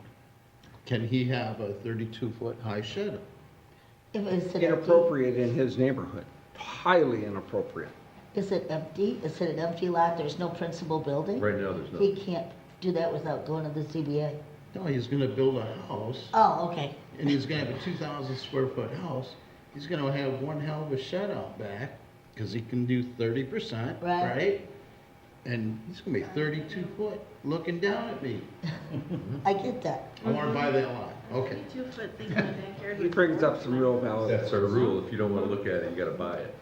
Speaker 3: Can he have a 32-foot high shed?
Speaker 2: If it's an empty,
Speaker 8: inappropriate in his neighborhood, highly inappropriate.
Speaker 2: is it empty? Is it an empty lot? There's no principal building?
Speaker 1: Right now, there's
Speaker 2: He
Speaker 1: no.
Speaker 2: can't do that without going to the ZBA.
Speaker 3: No, he's gonna build a house,
Speaker 2: Oh, okay.
Speaker 3: and he's gonna have a 2,000 square foot house. He's gonna have one hell of a shed out back, because he can do 30%,
Speaker 2: Right.
Speaker 3: right? And he's gonna be 32 foot, looking down at me.
Speaker 2: I get that.
Speaker 3: I wanna buy that lot, okay.
Speaker 9: 2-foot thing in the backyard.
Speaker 8: He brings up some real valid.
Speaker 1: That's our rule, if you don't wanna look at it, you gotta buy it.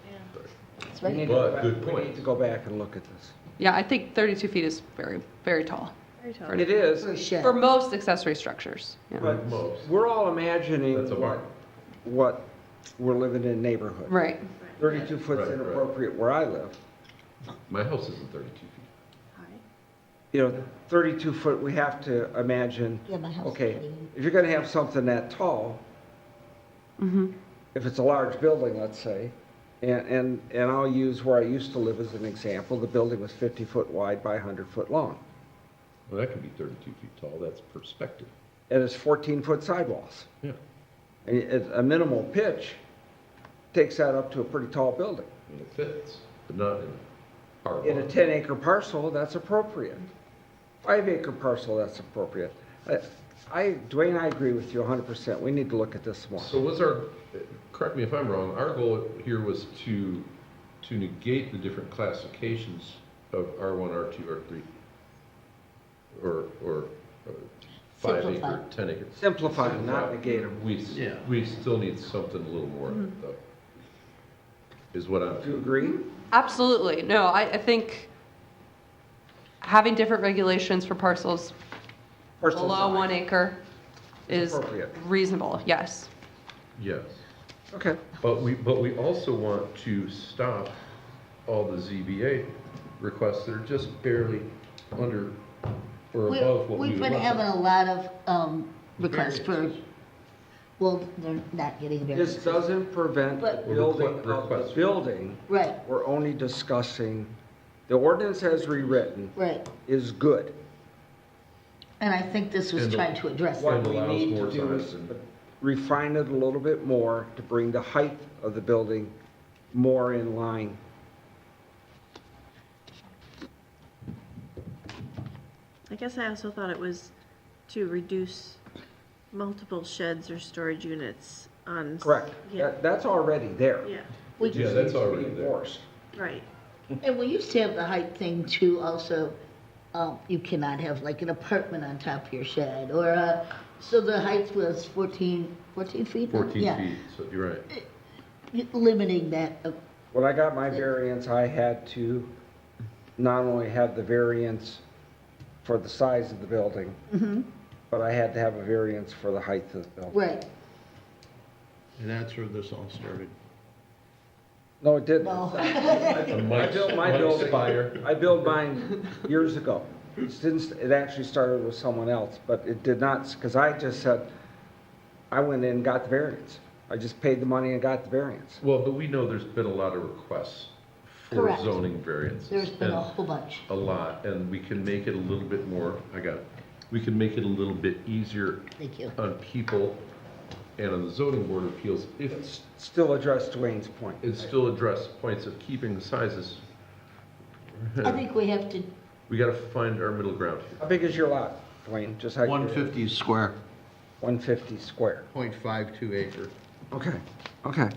Speaker 2: It's
Speaker 8: We
Speaker 2: right.
Speaker 8: need to
Speaker 1: But
Speaker 8: go back-
Speaker 1: good
Speaker 8: We
Speaker 1: point.
Speaker 8: need to go back and look at this.
Speaker 5: Yeah, I think 32 feet is very, very tall
Speaker 9: Very tall.
Speaker 8: It is,
Speaker 2: For a shed.
Speaker 5: for most accessory structures. Yeah.
Speaker 8: but
Speaker 1: Most.
Speaker 8: we're all imagining
Speaker 1: That's a barn.
Speaker 8: what we're living in neighborhood.
Speaker 5: Right.
Speaker 8: 32 foot's
Speaker 1: Right, right.
Speaker 8: inappropriate where I live.
Speaker 1: My house isn't 32 feet.
Speaker 8: 32 foot, we have to imagine,
Speaker 2: Yeah, my house. is
Speaker 8: okay,
Speaker 2: pretty-
Speaker 8: if you're gonna have something that tall, if it's a large building, let's say, and I'll use where I used to live as an example, the building was 50 foot wide by 100 foot long.
Speaker 1: Well, that can be 32 feet tall, that's perspective.
Speaker 8: And it's 14-foot sidewalls.
Speaker 1: Yeah.
Speaker 8: And a minimal pitch takes that up to a pretty tall building.
Speaker 1: And it fits, but not in our.
Speaker 8: In a 10-acre parcel, that's appropriate. 5-acre parcel, that's appropriate. Dwayne, I agree with you 100%. We need to look at this more.
Speaker 1: So was our, correct me if I'm wrong, our goal here was to negate the different classifications of R1, R2, R3? Or 5 acre,
Speaker 2: Simplify.
Speaker 1: 10 acre?
Speaker 8: Simplify, not negate them.
Speaker 1: We,
Speaker 3: Yeah.
Speaker 1: we still need something a little more, though. is what I'm.
Speaker 8: Do you agree?
Speaker 5: Absolutely. No, I think having different regulations for parcels
Speaker 8: Parcel
Speaker 5: below
Speaker 8: size.
Speaker 5: 1 acre
Speaker 8: Is
Speaker 5: is
Speaker 8: appropriate.
Speaker 5: reasonable, yes.
Speaker 1: Yes.
Speaker 8: Okay.
Speaker 1: But we also want to stop all the ZBA requests that are just barely under or above what we
Speaker 2: We've
Speaker 1: would
Speaker 2: been
Speaker 1: want.
Speaker 2: having a lot of requests for, well, they're not getting
Speaker 8: This
Speaker 2: variances.
Speaker 8: doesn't prevent the
Speaker 2: But-
Speaker 8: building of the
Speaker 1: Request.
Speaker 8: building.
Speaker 2: Right,
Speaker 8: We're only discussing, the ordinance as rewritten
Speaker 2: right.
Speaker 8: is good.
Speaker 2: And I think this was
Speaker 1: And the-
Speaker 2: trying to address
Speaker 8: What
Speaker 1: And
Speaker 2: that.
Speaker 8: we
Speaker 1: allows
Speaker 8: need
Speaker 1: more
Speaker 8: to do
Speaker 1: time
Speaker 8: is
Speaker 1: and-
Speaker 8: refine it a little bit more to bring the height of the building more in line.
Speaker 9: I guess I also thought it was to reduce multiple sheds or storage units on.
Speaker 8: Correct.
Speaker 9: Yeah,
Speaker 8: That's already there.
Speaker 9: yeah,
Speaker 2: We-
Speaker 1: Yeah, that's already there.
Speaker 8: Enforced.
Speaker 9: right.
Speaker 2: And we used to have the height thing too, also, you cannot have like an apartment on top of your shed, or, so the height was 14 feet?
Speaker 1: 14
Speaker 2: Yeah.
Speaker 1: feet, so you're right.
Speaker 2: Limiting that,
Speaker 8: When I got my variance, I had to not only have the variance for the size of the building, but I had to have a variance for the height of the building.
Speaker 2: right,
Speaker 3: And that's where this all started.
Speaker 8: No, it didn't.
Speaker 2: no.
Speaker 8: I built my building, I built mine years ago. It actually started with someone else, but it did not, because I just said, I went in and got the variance. I just paid the money and got the variance.
Speaker 1: Well, but we know there's been a lot of requests for
Speaker 2: Correct.
Speaker 1: zoning variances.
Speaker 2: There's been a
Speaker 1: and
Speaker 2: whole bunch.
Speaker 1: A lot, and we can make it a little bit more, we can make it a little bit easier
Speaker 2: Thank you.
Speaker 1: on people and on the zoning board of appeals if
Speaker 8: It's still addressed Dwayne's point.
Speaker 1: it still address points of keeping the sizes.
Speaker 2: I think we have to,
Speaker 1: We gotta find our middle ground here.
Speaker 8: How big is your lot, Dwayne? Just like
Speaker 3: 150 square,
Speaker 8: 150 square.
Speaker 3: .52 acre.
Speaker 8: Okay, okay.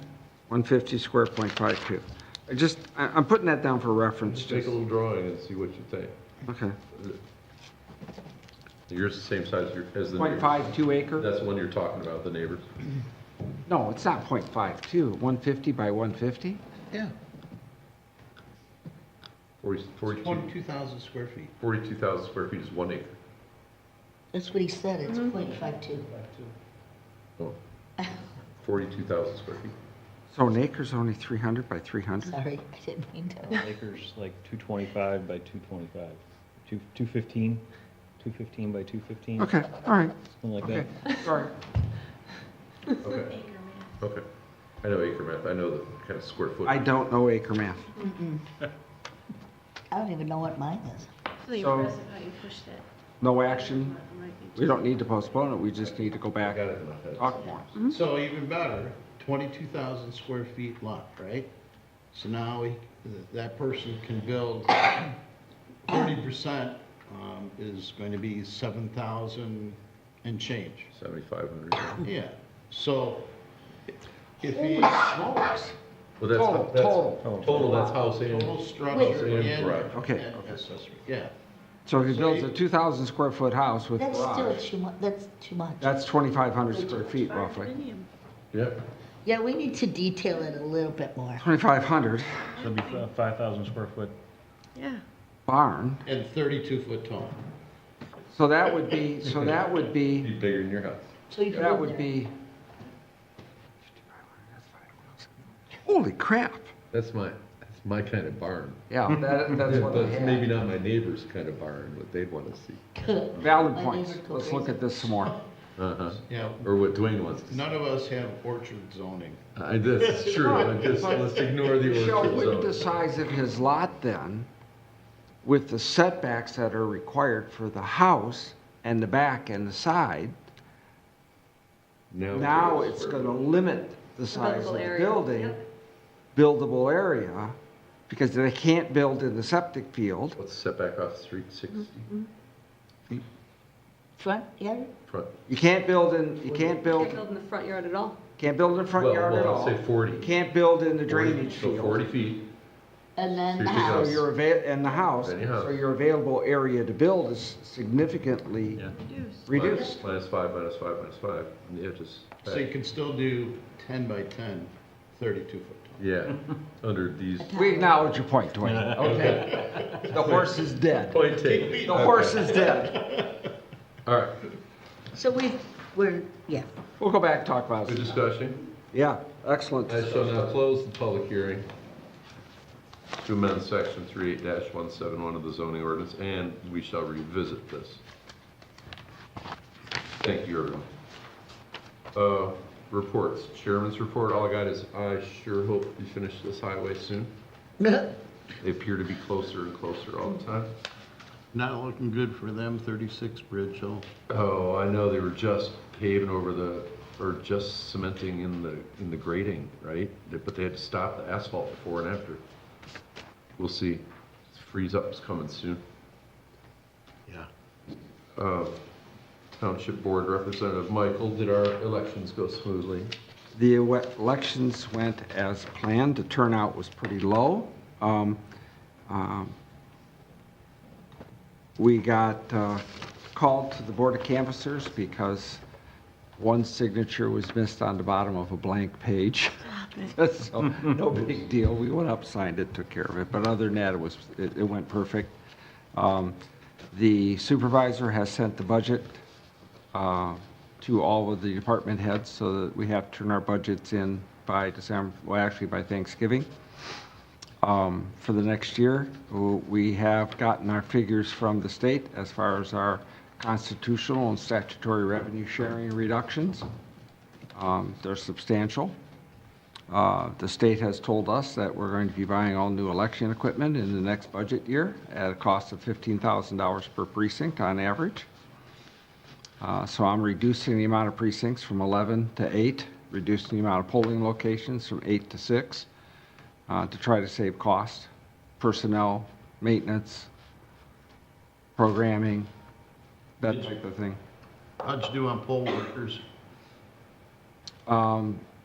Speaker 8: 150 square, .52. I'm putting that down for reference.
Speaker 1: Just take a little drawing and see what you think.
Speaker 8: Okay.
Speaker 1: Yours the same size as the neighbors.
Speaker 8: .52 acre?
Speaker 1: That's the one you're talking about, the neighbors.
Speaker 8: No, it's not .52. 150 by 150?
Speaker 3: Yeah.
Speaker 1: 42,000
Speaker 3: square feet.
Speaker 1: 42,000 square feet is 1 acre.
Speaker 2: that's what he said, it's .52.
Speaker 1: Oh, 42,000 square feet.
Speaker 8: So an acre's only 300 by 300?
Speaker 2: Sorry, I didn't mean to.
Speaker 4: Acres, like 225 by 225, 215, 215 by 215,
Speaker 8: Okay, all right,
Speaker 4: something like
Speaker 8: okay,
Speaker 4: that.
Speaker 8: sorry.
Speaker 1: Okay, okay. I know acre math, I know the kind of square foot.
Speaker 8: I don't know acre math.
Speaker 2: I don't even know what mine is.
Speaker 9: Really
Speaker 8: So-
Speaker 9: impressive how you pushed it.
Speaker 8: No action?
Speaker 9: Might be
Speaker 8: We don't need to postpone it, we just need to go
Speaker 1: I
Speaker 8: back
Speaker 1: got
Speaker 8: and
Speaker 1: it in my head.
Speaker 8: talk more.
Speaker 3: So even better, 22,000 square feet lot, right? So now that person can build 30%, is going to be 7,000 and change.
Speaker 1: 7,500.
Speaker 3: Yeah, so if he,
Speaker 1: Well, that's,
Speaker 8: Total,
Speaker 1: that's,
Speaker 8: total.
Speaker 1: total, that's house and,
Speaker 3: total structure
Speaker 1: Wait.
Speaker 3: and.
Speaker 1: Garage.
Speaker 8: Okay.
Speaker 3: and accessory, yeah.
Speaker 8: So if he
Speaker 3: So
Speaker 8: builds
Speaker 3: you-
Speaker 8: a 2,000 square foot house with
Speaker 2: That's still
Speaker 8: garage,
Speaker 2: too much, that's too much.
Speaker 8: that's 2,500 square feet roughly.
Speaker 9: Condominium.
Speaker 1: yep.
Speaker 2: Yeah, we need to detail it a little bit more.
Speaker 8: 2,500
Speaker 4: So it'd be 5,000 square foot.
Speaker 9: Yeah,
Speaker 8: barn,
Speaker 3: And 32-foot tall.
Speaker 8: so that would be,
Speaker 1: Be bigger than your house.
Speaker 2: So you can
Speaker 8: that
Speaker 2: live
Speaker 8: would
Speaker 2: there.
Speaker 8: be, holy crap.
Speaker 1: That's my kind of barn.
Speaker 8: Yeah, that's what I
Speaker 1: That's maybe
Speaker 8: had.
Speaker 1: not my neighbor's kind of barn, what they'd want to see.
Speaker 8: Valid
Speaker 2: My
Speaker 8: points.
Speaker 2: neighbor
Speaker 8: Let's
Speaker 2: goes
Speaker 8: look at this some more.
Speaker 1: Uh-huh.
Speaker 3: Yeah,
Speaker 1: Or what Dwayne wants to see.
Speaker 3: none of us have orchard zoning.
Speaker 1: This is true, let's ignore the
Speaker 8: Michelle,
Speaker 1: orchard
Speaker 8: with the
Speaker 1: zone.
Speaker 8: size of his lot then, with the setbacks that are required for the house and the back and the side, now it's gonna limit the size of
Speaker 5: buildable
Speaker 8: the
Speaker 5: area.
Speaker 8: building,
Speaker 5: Yep.
Speaker 8: buildable area, because they can't build in the septic field.
Speaker 1: What's the setback off the street, 60
Speaker 2: Front yard?
Speaker 1: front?
Speaker 8: You can't build in, you can't
Speaker 5: Can't
Speaker 8: build,
Speaker 5: build in the front yard at all.
Speaker 8: can't build in the front
Speaker 1: Well,
Speaker 8: yard at
Speaker 1: well,
Speaker 8: all.
Speaker 1: let's say 40.
Speaker 8: You can't build in the
Speaker 1: 40,
Speaker 8: drainage
Speaker 1: So 40
Speaker 8: field.
Speaker 1: feet,
Speaker 2: And then the
Speaker 1: 50,000.
Speaker 8: So
Speaker 2: house.
Speaker 8: your and the house,
Speaker 1: Then your house.
Speaker 8: so your available area to build is significantly
Speaker 9: reduced.
Speaker 8: reduced.
Speaker 1: minus 5, minus 5, minus 5, and the edges.
Speaker 3: So you can still do 10 by 10, 32-foot tall.
Speaker 1: Yeah, under these.
Speaker 8: We acknowledge your point, Dwayne. Okay. The horse is dead.
Speaker 1: Point taken.
Speaker 8: The horse is dead.
Speaker 1: All right,
Speaker 2: Yeah.
Speaker 8: We'll go back and talk about
Speaker 1: good
Speaker 8: it.
Speaker 1: discussion.
Speaker 8: Yeah, excellent.
Speaker 1: I shall now close the public hearing to amend section 38-171 of the zoning ordinance, and we shall revisit this. Thank you, everyone. Reports, chairman's report, all I got is I sure hope we finish this highway soon. They appear to be closer and closer all the time.
Speaker 3: Not looking good for them, 36 bridge, so.
Speaker 1: Oh, I know, they were just paving over or just cementing in the grading, right? But they had to stop the asphalt before and after. We'll see. Freeze up's coming soon.
Speaker 3: Yeah.
Speaker 1: Township Board Representative Michael, did our elections go smoothly?
Speaker 8: The elections went as planned. The turnout was pretty low. We got called to the Board of Canvassers because one signature was missed on the bottom of a blank page. So, no big deal. We went up, signed it, took care of it. But other than that, it went perfect. The supervisor has sent the budget to all of the department heads so that we have to turn our budgets in by December, well, actually by Thanksgiving. For the next year, we have gotten our figures from the state as far as our constitutional and statutory revenue sharing reductions. They're substantial. The state has told us that we're going to be buying all new election equipment in the next budget year at a cost of $15,000 per precinct on average. So I'm reducing the amount of precincts from 11 to 8, reducing the amount of polling locations from 8 to 6 to try to save cost, personnel, maintenance, programming, that type of thing.
Speaker 3: How'd you do on poll workers?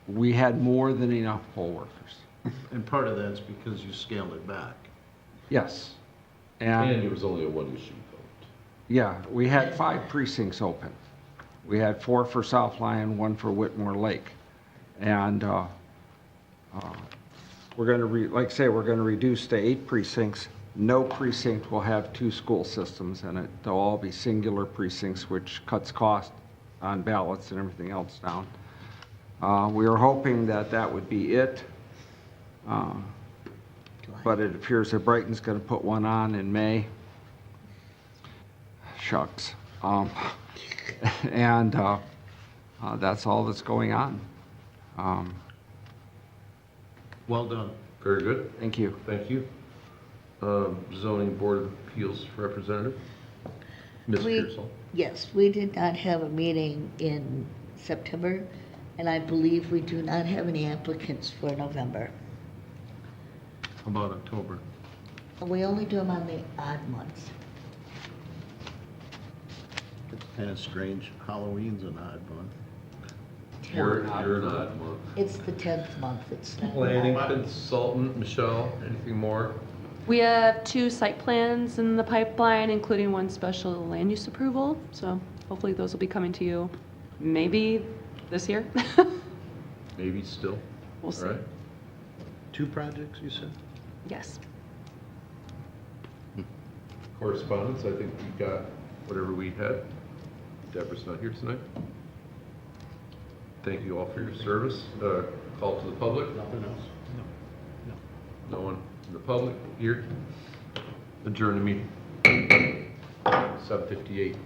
Speaker 8: We had more than enough poll workers.
Speaker 3: And part of that's because you scaled it back.
Speaker 8: Yes.
Speaker 1: And it was only a one-issue vote.
Speaker 8: Yeah, we had 5 precincts open. We had 4 for South Lyon, 1 for Whitmore Lake. And we're going to, like I say, we're going to reduce to 8 precincts. No precinct will have 2 school systems in it. They'll all be singular precincts, which cuts cost on ballots and everything else down. We were hoping that that would be it. But it appears that Brighton's going to put one on in May. Shucks. And that's all that's going on.
Speaker 3: Well done.
Speaker 1: Very good,
Speaker 8: Thank you.
Speaker 1: thank you. Zoning Board of Appeals Representative, Ms. Pearsall.
Speaker 2: Yes, we did not have a meeting in September, and I believe we do not have any applicants for November.
Speaker 3: How about October?
Speaker 2: We only do them on the odd months.
Speaker 3: It's kind of strange. Halloween's an odd one.
Speaker 1: You're not.
Speaker 2: It's the 10th month, it's not.
Speaker 1: Planning consultant, Michelle, anything more?
Speaker 5: We have 2 site plans in the pipeline, including 1 special land use approval. So hopefully those will be coming to you maybe this year.
Speaker 1: Maybe still.
Speaker 5: We'll see.
Speaker 1: All right.
Speaker 3: 2 projects, you said?
Speaker 5: Yes.
Speaker 1: Correspondence, I think we got whatever we had. Deborah's not here tonight. Thank you all for your service. Call to the public.
Speaker 3: Nothing else?
Speaker 1: No one in the public here. Adjourn the meeting. 7:58.